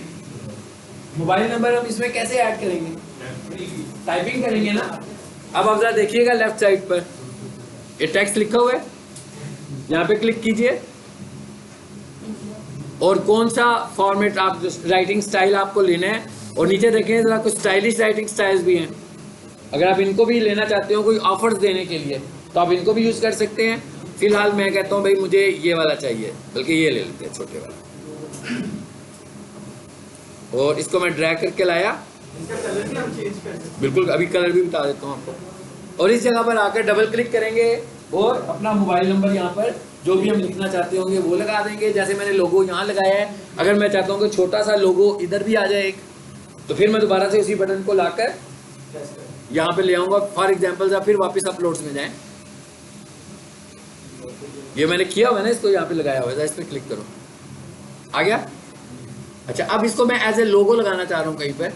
मोबाइल नंबर हम इसमें कैसे ऐड करेंगे? टाइपिंग करेंगे ना। अब आप जरा देखिएगा लेफ्ट साइड पर ये टेक्स्ट लिखा हुआ है, यहाँ पे क्लिक कीजिए और कौन सा फॉर्मेट आप राइटिंग स्टाइल आपको लेना है, और नीचे देखें जरा कुछ स्टाइलिश राइटिंग स्टाइल्स भी हैं। अगर आप इनको भी लेना चाहते हो कोई ऑफर्स देने के लिए तो आप इनको भी यूज़ कर सकते हैं। फिलहाल मैं कहता हूँ भाई मुझे ये वाला चाहिए, बल्कि ये ले लेते हैं छोटे वाला, और इसको मैं ड्रैग करके लाया। बिल्कुल, अभी कलर भी बता देता हूँ आपको। और इस जगह पर आकर डबल क्लिक करेंगे और अपना मोबाइल नंबर यहाँ पर जो भी हम लिखना चाहते होंगे वो लगा देंगे। जैसे मैंने लोगो यहाँ लगाया है, अगर मैं चाहता हूँ कि छोटा सा लोगो इधर भी आ जाए एक, तो फिर मैं दोबारा से उसी बटन को लाकर यहाँ पे ले आऊँगा। फॉर एग्जाम्पल या फिर वापस अपलोड्स में जाएं, ये मैंने किया हुआ है ना, इसको यहाँ पे लगाया हुआ है, इस पर क्लिक करो, आ गया। अच्छा, अब इसको मैं एज ए लोगो लगाना चाह रहा हूँ कहीं पर,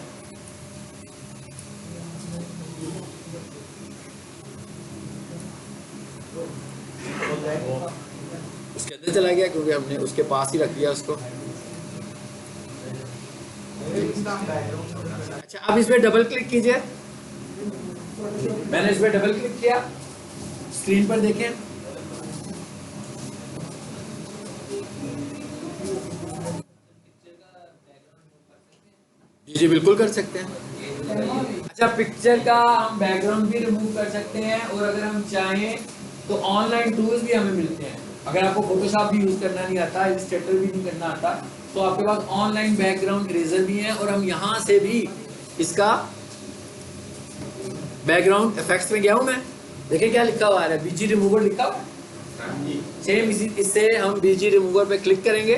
उसके अंदर चला गया क्योंकि हमने उसके पास ही रख दिया उसको। अच्छा, अब इस पर डबल क्लिक कीजिए। मैंने इस पर डबल क्लिक किया, स्क्रीन पर देखें, जी बिल्कुल कर सकते हैं। अच्छा, पिक्चर का हम बैकग्राउंड भी रिमूव कर सकते हैं, और अगर हम चाहें तो ऑनलाइन टूल्स भी हमें मिलते हैं। अगर आपको फोटोशॉप भी यूज करना नहीं आता, इलस्ट्रेटर भी नहीं करना आता, तो आपके पास ऑनलाइन बैकग्राउंड इरेजर भी है, और हम यहाँ से भी इसका बैकग्राउंड इफेक्ट्स में गया हूँ मैं, देखें क्या लिखा हुआ है, बीजी रिमूवर लिखा हुआ है। सेम इससे हम बीजी रिमूवर पे क्लिक करेंगे,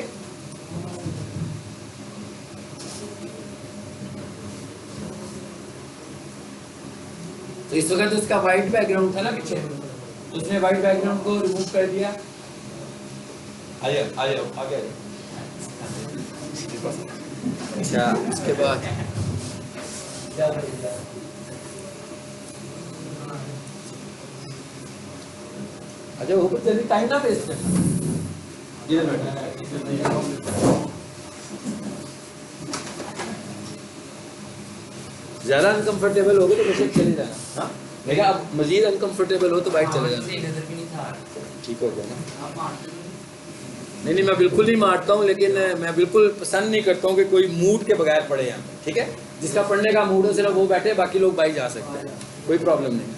तो इस वक्त उसका वाइट बैकग्राउंड था ना पीछे, तो उसने वाइट बैकग्राउंड को रिमूव कर दिया। आगे। अच्छा, उसके बाद अच्छा वो कुछ जल्दी टाइम ना वेस्ट करना। ज्यादा अनकंफर्टेबल हो गए तो बेशक चले जाना। हाँ, देखा, अब मजीद अनकंफर्टेबल हो तो बाइक चले जाना। ठीक हो गया ना? नहीं, मैं बिल्कुल नहीं मारता हूँ, लेकिन मैं बिल्कुल पसंद नहीं करता हूँ कि कोई मूड के बगैर पढ़े यहाँ। ठीक है, जिसका पढ़ने का मूड हो सिर्फ वो बैठे, बाकी लोग बाइक जा सकते हैं, कोई प्रॉब्लम नहीं।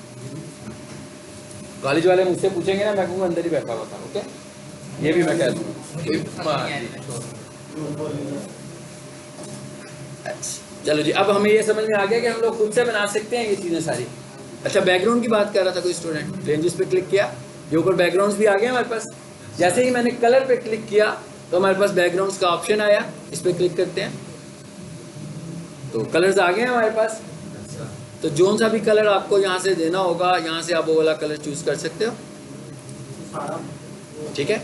कॉलेज वाले मुझसे पूछेंगे ना, मैं कहूँगा अंदर ही बैठा हुआ था। ओके, ये भी मैं कह दूँ। चलो जी, अब हमें ये समझ में आ गया कि हम लोग खुद से बना सकते हैं ये चीज़ें सारी। अच्छा, बैकग्राउंड की बात कर रहा था कोई स्टूडेंट, रेंजेस पे क्लिक किया, ये ऊपर बैकग्राउंड्स भी आ गए हमारे पास। जैसे ही मैंने कलर पे क्लिक किया तो हमारे पास बैकग्राउंड्स का ऑप्शन आया, इस पर क्लिक करते हैं तो कलर्स आ गए हमारे पास। तो जो सा भी कलर आपको यहाँ से देना होगा, यहाँ से आप वो वाला कलर चूज कर सकते हो। ठीक है,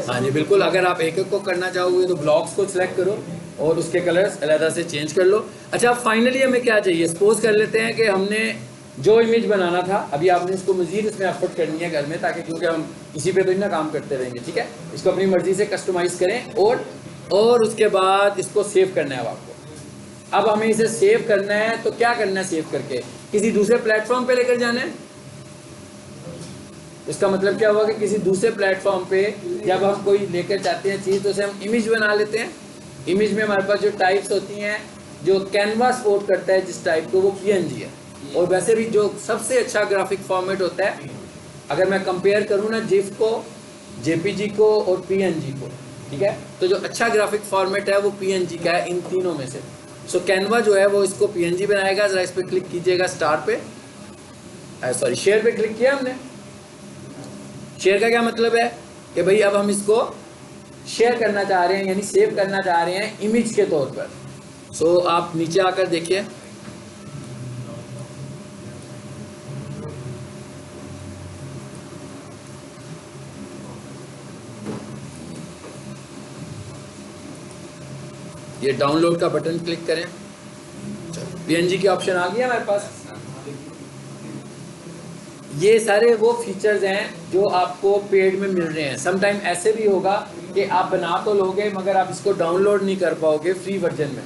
हाँ जी बिल्कुल। अगर आप एक एक को करना चाहोगे तो ब्लॉक्स को सिलेक्ट करो और उसके कलर्स अलग से चेंज कर लो। अच्छा, फाइनली हमें क्या चाहिए? सपोज कर लेते हैं कि हमने जो इमेज बनाना था, अभी आपने इसको मजीद इसमें एफर्ट करनी है घर में, ताकि क्योंकि हम इसी पे तो ही ना काम करते रहेंगे। ठीक है, इसको अपनी मर्जी से कस्टमाइज़ करें और उसके बाद इसको सेव करना है आपको। अब हमें इसे सेव करना है तो क्या करना है? सेव करके किसी दूसरे प्लेटफॉर्म पे लेकर जाना है। इसका मतलब क्या हुआ कि किसी दूसरे प्लेटफॉर्म पे जब हम कोई लेकर चाहते हैं चीज़, तो उसे हम इमेज बना लेते हैं। इमेज में हमारे पास जो टाइप्स होती हैं, जो कैनवा सपोर्ट करता है जिस टाइप को, वो PNG है। और वैसे भी जो सबसे अच्छा ग्राफिक फॉर्मेट होता है, अगर मैं कंपेयर करूँ ना GIF को, JPG को और PNG को, ठीक है, तो जो अच्छा ग्राफिक फॉर्मेट है वो PNG का है इन तीनों में से। सो कैनवा जो है वो इसको PNG बनाएगा। ज़रा इस पर क्लिक कीजिएगा, स्टार पे, सॉरी शेयर पे क्लिक किया हमने। शेयर का क्या मतलब है कि भाई अब हम इसको शेयर करना चाह रहे हैं, यानी सेव करना चाह रहे हैं इमेज के तौर पर। सो आप नीचे आकर देखिए, ये डाउनलोड का बटन क्लिक करें, PNG के ऑप्शन आ गया हमारे पास। ये सारे वो फीचर्स हैं जो आपको पेड में मिल रहे हैं। समटाइम ऐसे भी होगा कि आप बना तो लोगे मगर आप इसको डाउनलोड नहीं कर पाओगे फ्री वर्जन में।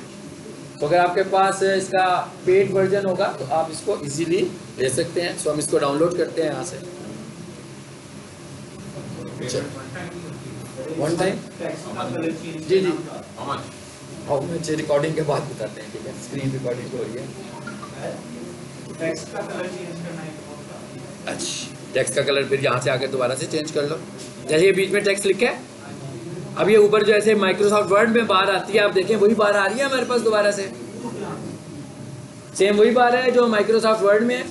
तो अगर आपके पास इसका पेड वर्जन होगा तो आप इसको इजीली ले सकते हैं। सो हम इसको डाउनलोड करते हैं यहाँ से। वन टाइम जी जी How much? How much recording के बाद बताते हैं, ठीक है? स्क्रीन रिकॉर्डिंग हो रही है। टेक्स्ट का कलर चेंज करना है। अच्छा, टेक्स्ट का कलर फिर यहाँ से आके दोबारा से चेंज कर लो। जैसे ये बीच में टेक्स्ट लिखा है, अब ये ऊपर जो ऐसे माइक्रोसॉफ्ट वर्ड में बार आती है, आप देखें वही बार आ रही है हमारे पास दोबारा से। सेम वही बार है जो माइक्रोसॉफ्ट वर्ड में है।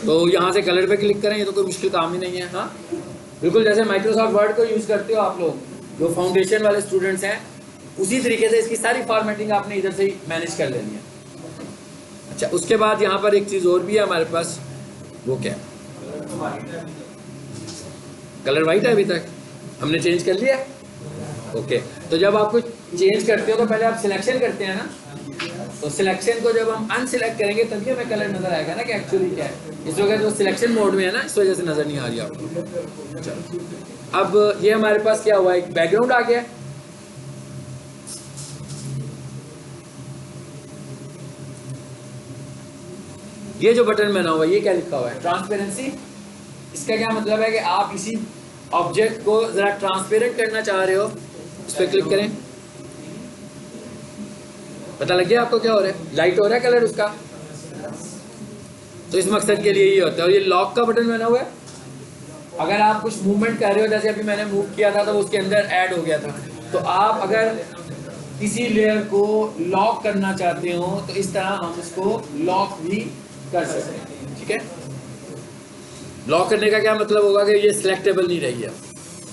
तो यहाँ से कलर पे क्लिक करें, ये तो कोई मुश्किल काम ही नहीं है। हाँ बिल्कुल, जैसे माइक्रोसॉफ्ट वर्ड को यूज़ करते हो आप लोग जो फाउंडेशन वाले स्टूडेंट्स हैं, उसी तरीके से इसकी सारी फॉर्मेटिंग आपने इधर से ही मैनेज कर लेनी है। अच्छा, उसके बाद यहाँ पर एक चीज़ और भी है हमारे पास, वो क्या है? कलर वाइट है, अभी तक हमने चेंज कर लिया। ओके, तो जब आप कुछ चेंज करते हो तो पहले आप सिलेक्शन करते हैं ना, तो सिलेक्शन को जब हम अनसिलेक्ट करेंगे तभी हमें कलर नजर आएगा ना कि एक्चुअली क्या है। इस वक्त जो सिलेक्शन मोड में है ना, इस वजह से नजर नहीं आ रही आपको। चलो, अब ये हमारे पास क्या हुआ, एक बैकग्राउंड आ गया। ये जो बटन बना हुआ है, ये क्या लिखा हुआ है? ट्रांसपेरेंसी। इसका क्या मतलब है कि आप इसी ऑब्जेक्ट को जरा ट्रांसपेरेंट करना चाह रहे हो, इस पर क्लिक करें। पता लग गया आपको क्या हो रहा है? लाइट हो रहा है कलर उसका। तो इस मकसद के लिए ये होता है। और ये लॉक का बटन बना हुआ है, अगर आप कुछ मूवमेंट कर रहे हो, जैसे अभी मैंने मूव किया था तो उसके अंदर ऐड हो गया था, तो आप अगर किसी लेयर को लॉक करना चाहते हो तो इस तरह हम उसको लॉक भी कर सकते हैं। ठीक है, लॉक करने का क्या मतलब होगा कि ये सिलेक्टेबल नहीं रही है,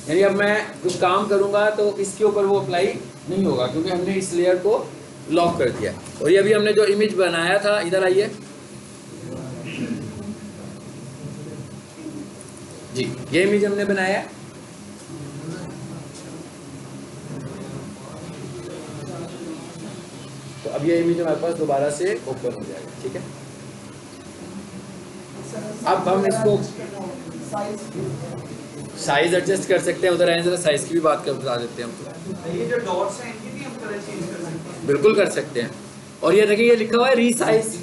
यानी अब मैं कुछ काम करूंगा तो इसके ऊपर वो अप्लाई नहीं होगा क्योंकि हमने इस लेयर को लॉक कर दिया। और ये अभी हमने जो इमेज बनाया था, इधर आइए जी, ये इमेज हमने बनाया। तो अब ये इमेज हमारे पास दोबारा से ओपन हो जाएगा। ठीक है, अब हम इसको साइज एडजस्ट कर सकते हैं। उधर आए जरा, साइज की भी बात कर बता देते हैं हम। ये जो डॉट्स हैं इनकी भी हम कलर चेंज कर सकते हैं। बिल्कुल कर सकते हैं। और ये देखिए, ये लिखा हुआ है रीसाइज।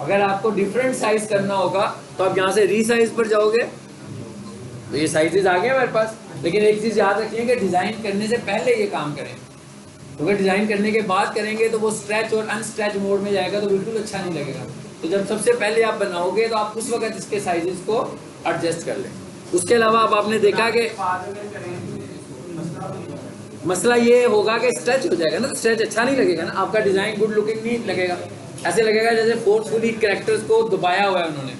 अगर आपको डिफरेंट साइज करना होगा तो आप यहाँ से रीसाइज पर जाओगे तो ये साइजेस आ गए हमारे पास। लेकिन एक चीज़ याद रखिए कि डिज़ाइन करने से पहले ये काम करें, क्योंकि डिज़ाइन करने के बाद करेंगे तो वो स्ट्रेच और अनस्ट्रेच मोड में जाएगा तो बिल्कुल अच्छा नहीं लगेगा। तो जब सबसे पहले आप बनाओगे तो आप उस वक्त इसके साइजेस को एडजस्ट कर लें। उसके अलावा अब आपने देखा कि मसला ये होगा कि स्ट्रेच हो जाएगा ना, तो स्ट्रेच अच्छा नहीं लगेगा ना, आपका डिज़ाइन गुड लुकिंग नहीं लगेगा। ऐसे लगेगा जैसे फोर्सफुली कैरेक्टर्स को दबाया हुआ है उन्होंने,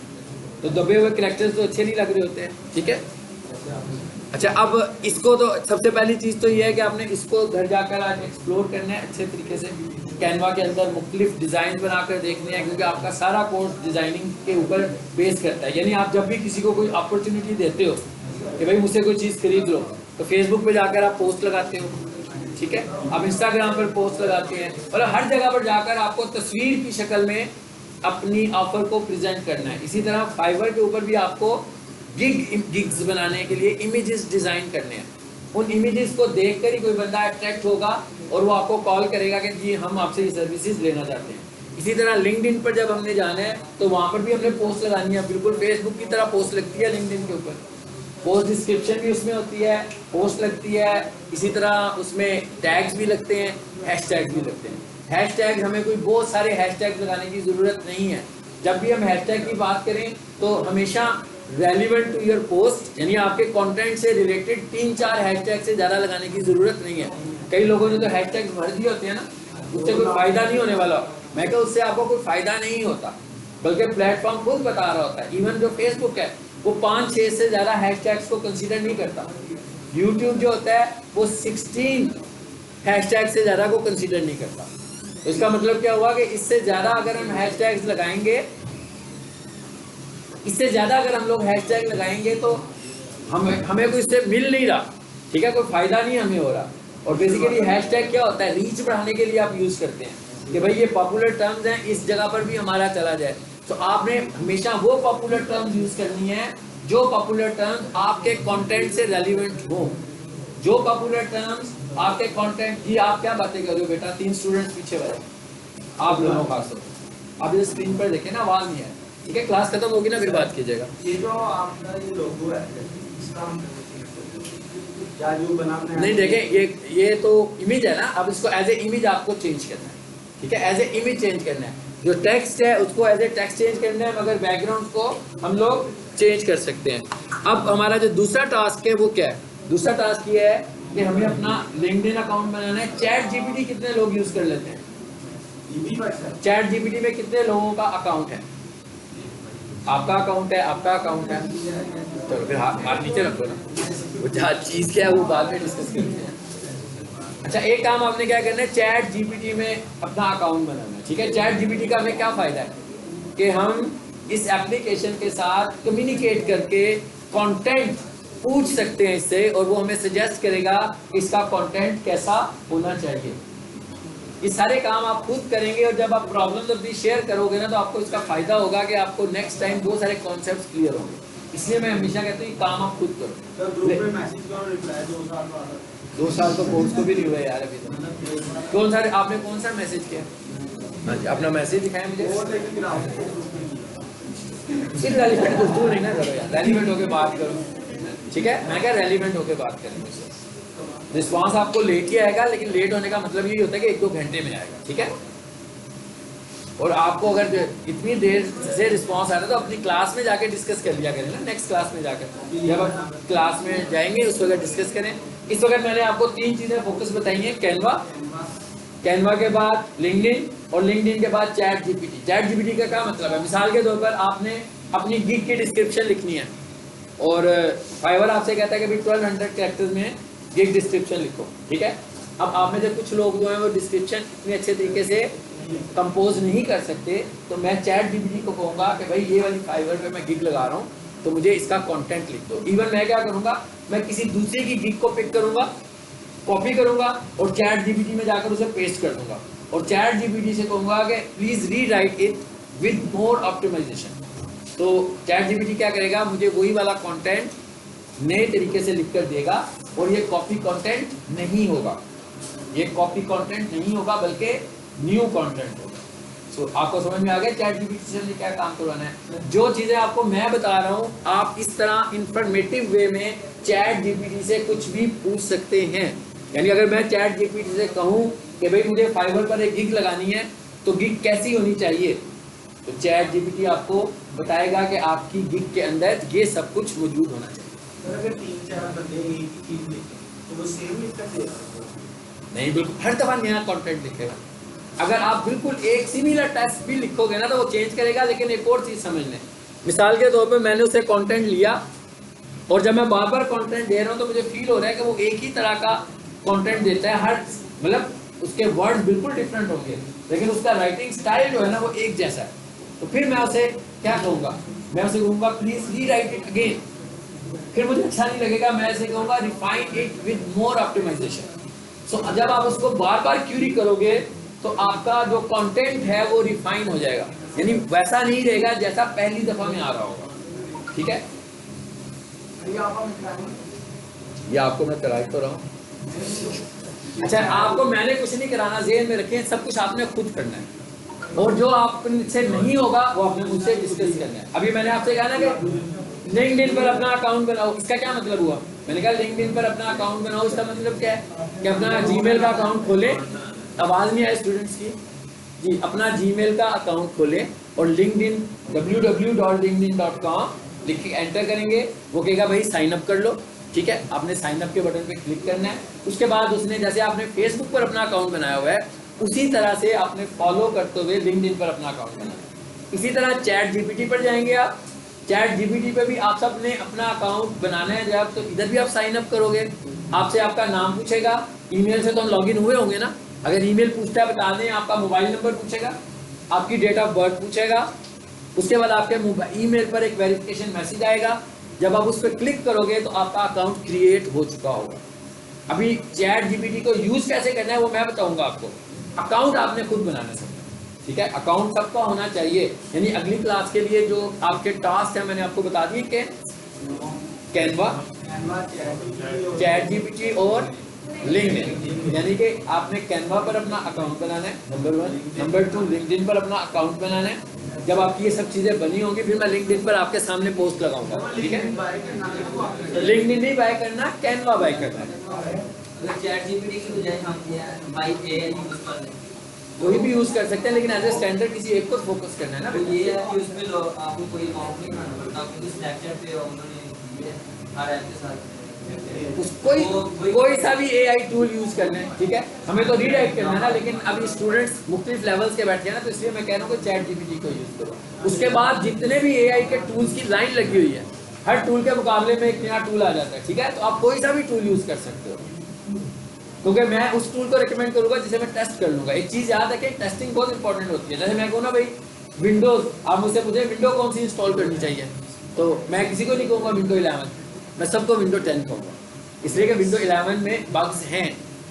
तो दबे हुए कैरेक्टर्स तो अच्छे नहीं लग रहे होते हैं। ठीक है, अच्छा, अब इसको तो सबसे पहली चीज़ तो ये है कि आपने इसको घर जाकर आज एक्सप्लोर करना है अच्छे तरीके से। कैनवा के अंदर मुख्तलिफ डिज़ाइन बनाकर देखने हैं, क्योंकि आपका सारा कोर्स डिज़ाइनिंग के ऊपर बेस करता है। यानी आप जब भी किसी को कोई अपॉर्चुनिटी देते हो कि भाई मुझसे कोई चीज़ खरीद लो, तो फेसबुक पे जाकर आप पोस्ट लगाते हो, ठीक है, आप इंस्टाग्राम पर पोस्ट लगाते हैं, और हर जगह पर जाकर आपको तस्वीर की शक्ल में अपनी ऑफर को प्रेजेंट करना है। इसी तरह फाइवर के ऊपर भी आपको गिग्स बनाने के लिए इमेजेस डिज़ाइन करने हैं। उन इमेजेस को देखकर ही कोई बंदा अट्रैक्ट होगा और वो आपको कॉल करेगा कि जी हम आपसे ये सर्विसेज लेना चाहते हैं। इसी तरह लिंक्डइन पर जब हमने जाना है तो वहाँ पर भी हमने पोस्ट लगानी है, बिल्कुल फेसबुक की तरह पोस्ट लगती है लिंक्डइन के ऊपर। पोस्ट डिस्क्रिप्शन भी उसमें होती है, पोस्ट लगती है, इसी तरह उसमें टैग्स भी लगते हैं, हैशटैग्स भी लगते हैं। हैशटैग हमें कोई बहुत सारे हैशटैग लगाने की ज़रूरत नहीं है। जब भी हम हैशटैग की बात करें तो हमेशा रेलिवेंट टू योर पोस्ट, यानी आपके कंटेंट से रिलेटेड 3-4 हैशटैग से ज़्यादा लगाने की ज़रूरत नहीं है। कई लोगों ने तो हैशटैग भर दिए होते हैं ना, उससे कोई फ़ायदा नहीं होने वाला। मैं कहूँ उससे आपको कोई फ़ायदा नहीं होता, बल्कि प्लेटफॉर्म खुद बता रहा होता है। इवन जो फेसबुक है वो 5-6 से ज़्यादा हैशटैग्स को कंसीडर नहीं करता। यूट्यूब जो होता है वो 16 हैशटैग से ज़्यादा को कंसीडर नहीं करता। तो इसका मतलब क्या हुआ कि इससे ज़्यादा अगर हम हैशटैग्स लगाएंगे, इससे ज़्यादा अगर हम लोग हैशटैग लगाएंगे तो हमें कोई इससे मिल नहीं रहा, ठीक है, कोई फ़ायदा नहीं हमें हो रहा। और बेसिकली हैशटैग क्या होता है, रीच बढ़ाने के लिए आप यूज़ करते हैं कि भाई ये पॉपुलर टर्म्स हैं, इस जगह पर भी हमारा चला जाए। तो आपने हमेशा वो पॉपुलर टर्म्स यूज़ करनी है जो पॉपुलर टर्म्स आपके कंटेंट से रेलिवेंट हो, जो पॉपुलर टर्म्स आपके कंटेंट की। आप क्या बातें कर रहे हो बेटा? 3 स्टूडेंट्स पीछे वाले, आप दोनों खास हो। आप इस स्क्रीन पर देखें ना, आवाज नहीं है, ठीक है? क्लास खत्म होगी ना, फिर बात कीजिएगा। ये जो आपका ये लोगो है, इसका हम क्या जो बनाना है? नहीं देखें, ये तो इमेज है ना, अब इसको एज ए इमेज आपको चेंज करना है, ठीक है? एज ए इमेज चेंज करना है। जो टेक्स्ट है उसको एज ए टेक्स्ट चेंज करना है, मगर बैकग्राउंड को हम लोग चेंज कर सकते हैं। अब हमारा जो दूसरा टास्क है वो क्या है? दूसरा टास्क ये है कि हमें अपना लिंक्डइन अकाउंट बनाना है। चैट जीपीटी कितने लोग यूज कर लेते हैं? चैट जीपीटी में कितने लोगों का अकाउंट है? आपका अकाउंट है, आपका अकाउंट है। चलो फिर हाथ नीचे रखो ना, वो जहाँ चीज़ क्या है वो बाद में डिस्कस करते हैं। अच्छा, एक काम आपने क्या करना है, चैट जीपीटी में अपना अकाउंट बनाना है, ठीक है? चैट जीपीटी का हमें क्या फ़ायदा है कि हम इस एप्लीकेशन के साथ कम्युनिकेट करके कंटेंट पूछ सकते हैं इससे, और वो हमें सजेस्ट करेगा इसका कंटेंट कैसा होना चाहिए। ये सारे काम आप खुद करेंगे, और जब आप प्रॉब्लम्स अपनी शेयर करोगे ना, तो आपको इसका फ़ायदा होगा कि आपको नेक्स्ट टाइम बहुत सारे कॉन्सेप्ट्स क्लियर होंगे। इसलिए मैं हमेशा कहता हूँ ये काम आप खुद करो। तो ग्रुप में मैसेज करो, रिप्लाई 2 साल बाद। 2 साल तो कोर्स को भी नहीं हुआ यार अभी तो। कौन सा आपने कौन सा मैसेज किया? हाँ जी, अपना मैसेज दिखाएं मुझे। और लेकिन फिर आपको सिर्फ रेलिवेंट दोस्तों नहीं ना करो यार, रेलिवेंट होके बात करो, ठीक है? मैं क्या रेलिवेंट होके बात करेंगे। रिस्पांस आपको लेट ही आएगा, लेकिन लेट होने का मतलब यही होता है कि 1-2 घंटे में आएगा, ठीक है? और आपको अगर इतनी देर से रिस्पांस आता है तो अपनी क्लास में जाके डिस्कस कर लिया करें ना, नेक्स्ट क्लास में जाकर। जब आप क्लास में जाएंगे उस वक्त डिस्कस करें। इस वक्त मैंने आपको 3 चीज़ें फोकस बताई हैं, कैनवा, कैनवा के बाद लिंक्डइन, और लिंक्डइन के बाद चैट जीपीटी। चैट जीपीटी का क्या मतलब है? मिसाल के तौर पर आपने अपनी गिग की डिस्क्रिप्शन लिखनी है, और फाइवर आपसे कहता है कि भाई 1200 कैरेक्टर्स में गिग डिस्क्रिप्शन लिखो, ठीक है? अब आप में से कुछ लोग जो हैं वो डिस्क्रिप्शन इतने अच्छे तरीके से कंपोज नहीं कर सकते, तो मैं चैट जीपीटी को कहूँगा कि भाई ये वाली फाइवर पे मैं गिग लगा रहा हूँ, तो मुझे इसका कंटेंट लिख दो। इवन मैं क्या करूँगा, मैं किसी दूसरे की गिग को पिक करूँगा, कॉपी करूँगा, और चैट जीपीटी में जाकर उसे पेस्ट कर दूँगा, और चैट जीपीटी से कहूँगा कि please rewrite it with more optimisation. तो चैट जीपीटी क्या करेगा, मुझे वही वाला कंटेंट नए तरीके से लिख कर देगा, और ये कॉपी कंटेंट नहीं होगा, ये कॉपी कंटेंट नहीं होगा, बल्कि न्यू कंटेंट होगा। सो आपको समझ में आ गया चैट जीपीटी से क्या काम करवाना है? जो चीज़ें आपको मैं बता रहा हूँ, आप इस तरह इंफॉर्मेटिव वे में चैट जीपीटी से कुछ भी पूछ सकते हैं। यानी अगर मैं चैट जीपीटी से कहूँ कि भाई मुझे फाइवर पर एक गिग लगानी है, तो गिग कैसी होनी चाहिए, तो चैट जीपीटी आपको बताएगा कि आपकी गिग के अंदर ये सब कुछ मौजूद होना चाहिए। अगर 3-4 बंदे एक ही चीज लिखें तो वो सेम लिख कर देगा? नहीं, बिल्कुल हर दफ़ा नया कंटेंट लिखेगा। अगर आप बिल्कुल एक सिमिलर टेक्स्ट भी लिखोगे ना, तो वो चेंज करेगा। लेकिन एक और चीज़ समझ लें, मिसाल के तौर पे मैंने उसे कंटेंट लिया, और जब मैं बार बार कंटेंट दे रहा हूँ तो मुझे फील हो रहा है कि वो एक ही तरह का कंटेंट देता है। हर मतलब उसके वर्ड्स बिल्कुल डिफरेंट होंगे, लेकिन उसका राइटिंग स्टाइल जो है ना वो एक जैसा है। तो फिर मैं उसे क्या कहूँगा, मैं उसे कहूँगा प्लीज़ रीराइट इट अगेन। फिर मुझे अच्छा नहीं लगेगा, मैं ऐसे कहूँगा refine it with more optimization. So जब आप उसको बार बार क्यूरी करोगे तो आपका जो कंटेंट है वो रिफाइन हो जाएगा, यानी वैसा नहीं रहेगा जैसा पहली दफ़ा में आ रहा होगा, ठीक है? ये आपको मैं कराई तो रहा हूँ। अच्छा, आपको मैंने कुछ नहीं कराना, ज़हन में रखें, सब कुछ आपने खुद करना है, और जो आपसे नहीं होगा वो आपने मुझसे डिस्कस करना है। अभी मैंने आपसे कहा ना कि लिंक्डइन पर अपना अकाउंट बनाओ, इसका क्या मतलब हुआ? मैंने कहा लिंक्डइन पर अपना अकाउंट बनाओ, इसका मतलब क्या है कि अपना जीमेल का अकाउंट खोलें। आवाज़ नहीं आई स्टूडेंट्स की जी? अपना जीमेल का अकाउंट खोलें और लिंक्डइन www.linkedin.com लिख के एंटर करेंगे, वो कहेगा भाई साइन अप कर लो, ठीक है? आपने साइन अप के बटन पे क्लिक करना है। उसके बाद उसने जैसे आपने फेसबुक पर अपना अकाउंट बनाया हुआ है, उसी तरह से आपने फॉलो करते हुए लिंक्डइन पर अपना अकाउंट बनाना है। इसी तरह चैट जीपीटी पर जाएंगे आप, चैट जीपीटी पे भी आप सब ने अपना अकाउंट बनाना है। जब तो इधर भी आप साइन अप करोगे, आपसे आपका नाम पूछेगा, ईमेल से तो हम लॉगिन हुए होंगे ना, अगर ईमेल पूछता है बता दें, आपका मोबाइल नंबर पूछेगा, आपकी डेट ऑफ बर्थ पूछेगा, उसके बाद आपके ईमेल पर एक वेरिफिकेशन मैसेज आएगा। जब आप उस पर क्लिक करोगे तो आपका अकाउंट क्रिएट हो चुका होगा। अभी चैट जीपीटी को यूज़ कैसे करना है वो मैं बताऊंगा आपको। अकाउंट आपने खुद बनाना है, ठीक है? अकाउंट सबका होना चाहिए। यानी अगली क्लास के लिए जो आपके टास्क है मैंने आपको बता दिए कि कैनवा, चैट जीपीटी और लिंक्डइन। यानी कि आपने कैनवा पर अपना अकाउंट बनाना है, नंबर 1। नंबर 2, लिंक्डइन पर अपना अकाउंट बनाना है। जब आपकी ये सब चीज़ें बनी होंगी फिर मैं लिंक्डइन पर आपके सामने पोस्ट लगाऊंगा, ठीक है। लिंक्डइन नहीं बाय करना, कैनवा बाय करना है। चैट जीपीटी की बजाय हम बाई एआई यूज कर लें, कोई भी यूज़ कर सकते हैं, लेकिन एज ए स्टैंडर्ड किसी एक को फोकस करना है ना। तो ये है कि उसमें आपको कोई अमाउंट नहीं करना पड़ता, क्योंकि स्नैपचैट पे उन्होंने दिए हर ऐप के साथ कोई सा भी एआई टूल यूज कर लें, ठीक है। हमें तो रीडायरेक्ट करना है ना, लेकिन अभी स्टूडेंट्स मुख्तलिफ लेवल्स के बैठे हैं ना, तो इसलिए मैं कह रहा हूँ कि चैट जीपीटी को यूज करो। उसके बाद जितने भी एआई के टूल्स की लाइन लगी हुई है, हर टूल के मुकाबले में एक नया टूल आ जाता है, ठीक है। तो आप कोई सा भी टूल यूज कर सकते हो, क्योंकि मैं उस टूल को रिकमेंड करूंगा जिसे मैं टेस्ट कर लूंगा। एक चीज़ याद है कि टेस्टिंग बहुत इंपॉर्टेंट होती है। जैसे मैं कहूँ ना भाई विंडोज़, आप मुझसे पूछे विंडो कौन सी इंस्टॉल करनी चाहिए, तो मैं किसी को नहीं कहूँगा विंडो 11, मैं सबको विंडो 10 कहूँगा, इसलिए कि विंडो 11 में बग्स हैं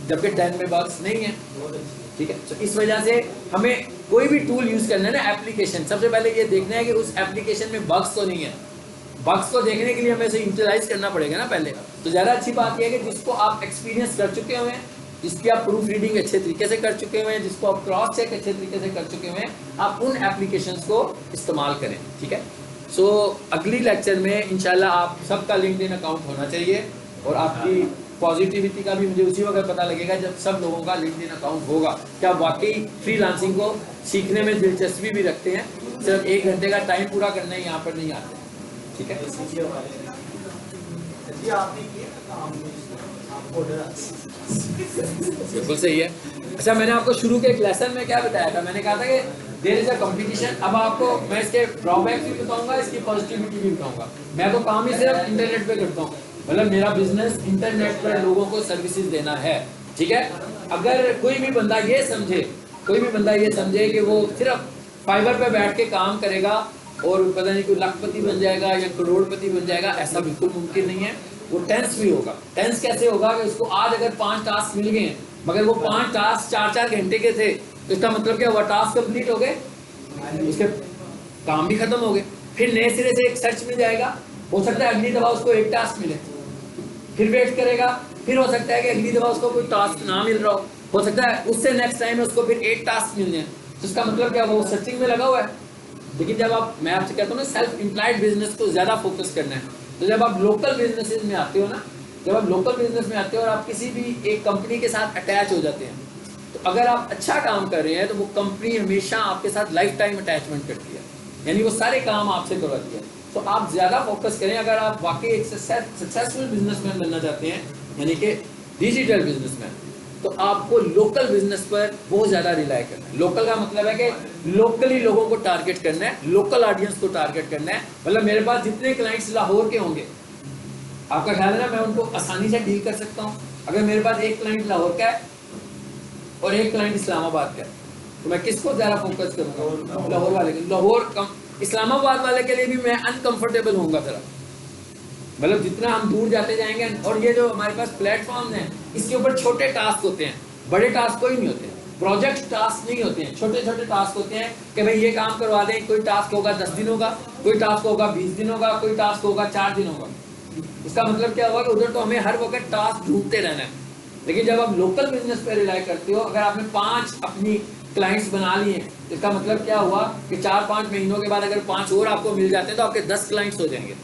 जबकि 10 में बग्स नहीं है, ठीक है। तो इस वजह से हमें कोई भी टूल यूज़ करना है ना, एप्लीकेशन, सबसे पहले ये देखना है कि उस एप्लीकेशन में बग्स तो नहीं है। बग्स को देखने के लिए हमें इसे यूटिलाइज करना पड़ेगा ना पहले। तो ज़्यादा अच्छी बात यह है कि जिसको आप एक्सपीरियंस कर चुके हुए हैं, जिसकी आप प्रूफ रीडिंग अच्छे तरीके से कर चुके हुए हैं, जिसको आप क्रॉस चेक अच्छे तरीके से कर चुके हुए हैं, आप उन एप्लीकेशंस को इस्तेमाल करें, ठीक है। सो अगली लेक्चर में इंशाल्लाह आप सबका लिंक्डइन अकाउंट होना चाहिए, और आपकी पॉजिटिविटी का भी मुझे उसी वक्त पता लगेगा जब सब लोगों का लिंक्डइन अकाउंट होगा। क्या वाकई फ्रीलांसिंग को सीखने में दिलचस्पी भी रखते हैं, सिर्फ 1 घंटे का टाइम पूरा करने यहाँ पर नहीं आते, ठीक है। बिल्कुल सही है। अच्छा, मैंने आपको शुरू के एक लेसन में क्या बताया था, मैंने कहा था कि देयर इज अ कंपटीशन। अब आपको मैं इसके ड्रॉबैक भी बताऊंगा, इसकी पॉजिटिविटी भी बताऊंगा। मैं तो काम ही सिर्फ इंटरनेट पे करता हूँ, मतलब मेरा बिजनेस इंटरनेट पर लोगों को सर्विसेज देना है, ठीक है। अगर कोई भी बंदा ये समझे कि वो सिर्फ फाइबर पे बैठ के काम करेगा और पता नहीं कोई लाखपति बन जाएगा या करोड़पति बन जाएगा, ऐसा बिल्कुल मुमकिन नहीं है। वो टेंस भी होगा। टेंस कैसे होगा कि उसको आज अगर 5 टास्क मिल गए हैं, मगर वो 5 टास्क 4-4 घंटे के थे, तो इसका मतलब क्या हुआ, टास्क कंप्लीट हो गए, उसके काम भी खत्म हो गए। फिर नए सिरे से एक सर्च मिल जाएगा, हो सकता है अगली दफा उसको 1 टास्क मिले, फिर वेट करेगा, फिर हो सकता है कि अगली दफा उसको कोई टास्क ना मिल रहा हो सकता है उससे नेक्स्ट टाइम उसको फिर 8 टास्क मिल जाए। तो इसका मतलब क्या, वो सर्चिंग में लगा हुआ है। लेकिन जब मैं आपसे कहता हूँ ना, सेल्फ एम्प्लॉयड बिजनेस को ज़्यादा फोकस करना है, तो जब आप लोकल बिजनेसेस में आते हो ना, जब आप लोकल बिजनेस में आते हो और आप किसी भी एक कंपनी के साथ अटैच हो जाते हैं, तो अगर आप अच्छा काम कर रहे हैं तो वो कंपनी हमेशा आपके साथ लाइफ टाइम अटैचमेंट करती है, यानी वो सारे काम आपसे करवाती है। तो आप ज़्यादा फोकस करें। अगर आप वाकई एक सक्सेसफुल बिजनेसमैन बनना चाहते हैं, यानी कि डिजिटल बिजनेसमैन, तो आपको लोकल बिजनेस पर बहुत ज़्यादा रिलाई करना है। लोकल का मतलब है कि लोकली लोगों को टारगेट करना है, लोकल ऑडियंस को टारगेट करना है। मतलब मेरे पास जितने क्लाइंट्स लाहौर के होंगे, आपका ख्याल है ना, मैं उनको आसानी से डील कर सकता हूँ। अगर मेरे पास एक क्लाइंट लाहौर का है और एक क्लाइंट इस्लामाबाद का है, तो मैं किसको ज़्यादा फोकस करूँगा, लाहौर वाले के। लाहौर कम, इस्लामाबाद वाले के लिए भी मैं अनकंफर्टेबल होऊंगा ज़रा, मतलब जितना हम दूर जाते जाएंगे। और ये जो हमारे पास प्लेटफॉर्म हैं, इसके ऊपर छोटे टास्क होते हैं, बड़े टास्क कोई नहीं होते, प्रोजेक्ट टास्क नहीं होते हैं, छोटे छोटे टास्क होते हैं कि भाई ये काम करवा दें। कोई टास्क होगा 10 दिन होगा, कोई टास्क होगा 20 दिन होगा, कोई टास्क होगा 4 दिन होगा। इसका मतलब क्या हुआ कि उधर तो हमें हर वक्त टास्क ढूंढते रहना है। लेकिन जब आप लोकल बिजनेस पर रिलाई करते हो, अगर आपने 5 अपनी क्लाइंट्स बना लिए, तो इसका मतलब क्या हुआ कि 4-5 महीनों के बाद अगर 5 और आपको मिल जाते हैं तो आपके 10 क्लाइंट्स हो जाएंगे।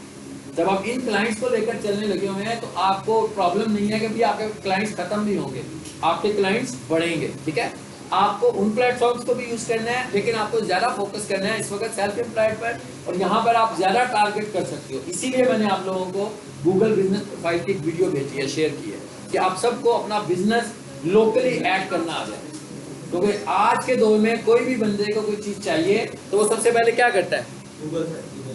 जब आप इन क्लाइंट्स को लेकर चलने लगे हुए हैं, तो आपको प्रॉब्लम नहीं है कि भी आपके क्लाइंट्स खत्म भी होंगे, आपके क्लाइंट्स बढ़ेंगे, ठीक है। आपको उन प्लेटफॉर्म्स को भी यूज़ करना है, लेकिन आपको ज़्यादा फोकस करना है इस वक्त सेल्फ एम्प्लॉयड पर, और यहाँ पर आप ज़्यादा टारगेट कर सकते हो। इसीलिए मैंने आप लोगों को गूगल बिजनेस प्रोफाइल की एक वीडियो भेजी है, शेयर की है, कि आप सबको अपना बिजनेस लोकली ऐड करना आ जाए। क्योंकि आज के दौर में कोई भी बंदे को कोई चीज़ चाहिए तो वो सबसे पहले क्या करता है,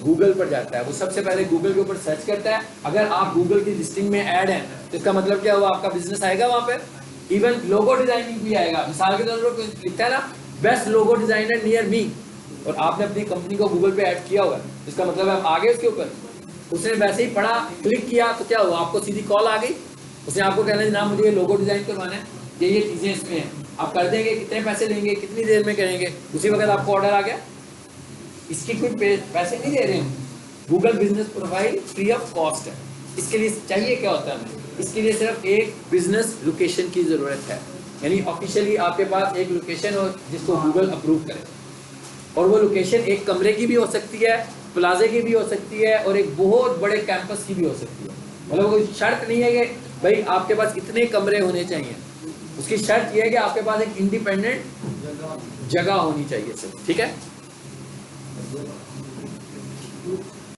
गूगल पर जाता है। वो सबसे पहले गूगल के ऊपर सर्च करता है। अगर आप गूगल की लिस्टिंग में ऐड हैं, तो इसका मतलब क्या हुआ, आपका बिजनेस आएगा वहाँ पर। इवन लोगो डिजाइनिंग भी आएगा। मिसाल के तौर पर लिखता है ना, बेस्ट लोगो डिजाइनर नियर मी, और आपने अपनी कंपनी को गूगल पे ऐड किया हुआ है, इसका मतलब आप आगे उसके ऊपर। उसने वैसे ही पढ़ा, क्लिक किया, तो क्या हुआ, आपको सीधी कॉल आ गई। उसने आपको कहना है ना, मुझे ये लोगो डिजाइन करवाना है, ये चीज़ें इसमें हैं, आप कर देंगे, कितने पैसे लेंगे, कितनी देर में करेंगे, उसी वक्त आपको ऑर्डर आ गया। इसकी कोई पैसे नहीं दे रहे हैं, Google business profile free of cost है। इसके लिए चाहिए क्या होता है हमें, इसके लिए सिर्फ एक बिजनेस लोकेशन की ज़रूरत है, यानी ऑफिशियली आपके पास एक लोकेशन हो जिसको गूगल अप्रूव करे, और वो लोकेशन एक कमरे की भी हो सकती है, प्लाजे की भी हो सकती है, और एक बहुत बड़े कैंपस की भी हो सकती है। मतलब कोई शर्त नहीं है कि भाई आपके पास इतने कमरे होने चाहिए, उसकी शर्त यह है कि आपके पास एक इंडिपेंडेंट जगह होनी चाहिए सिर्फ, ठीक है।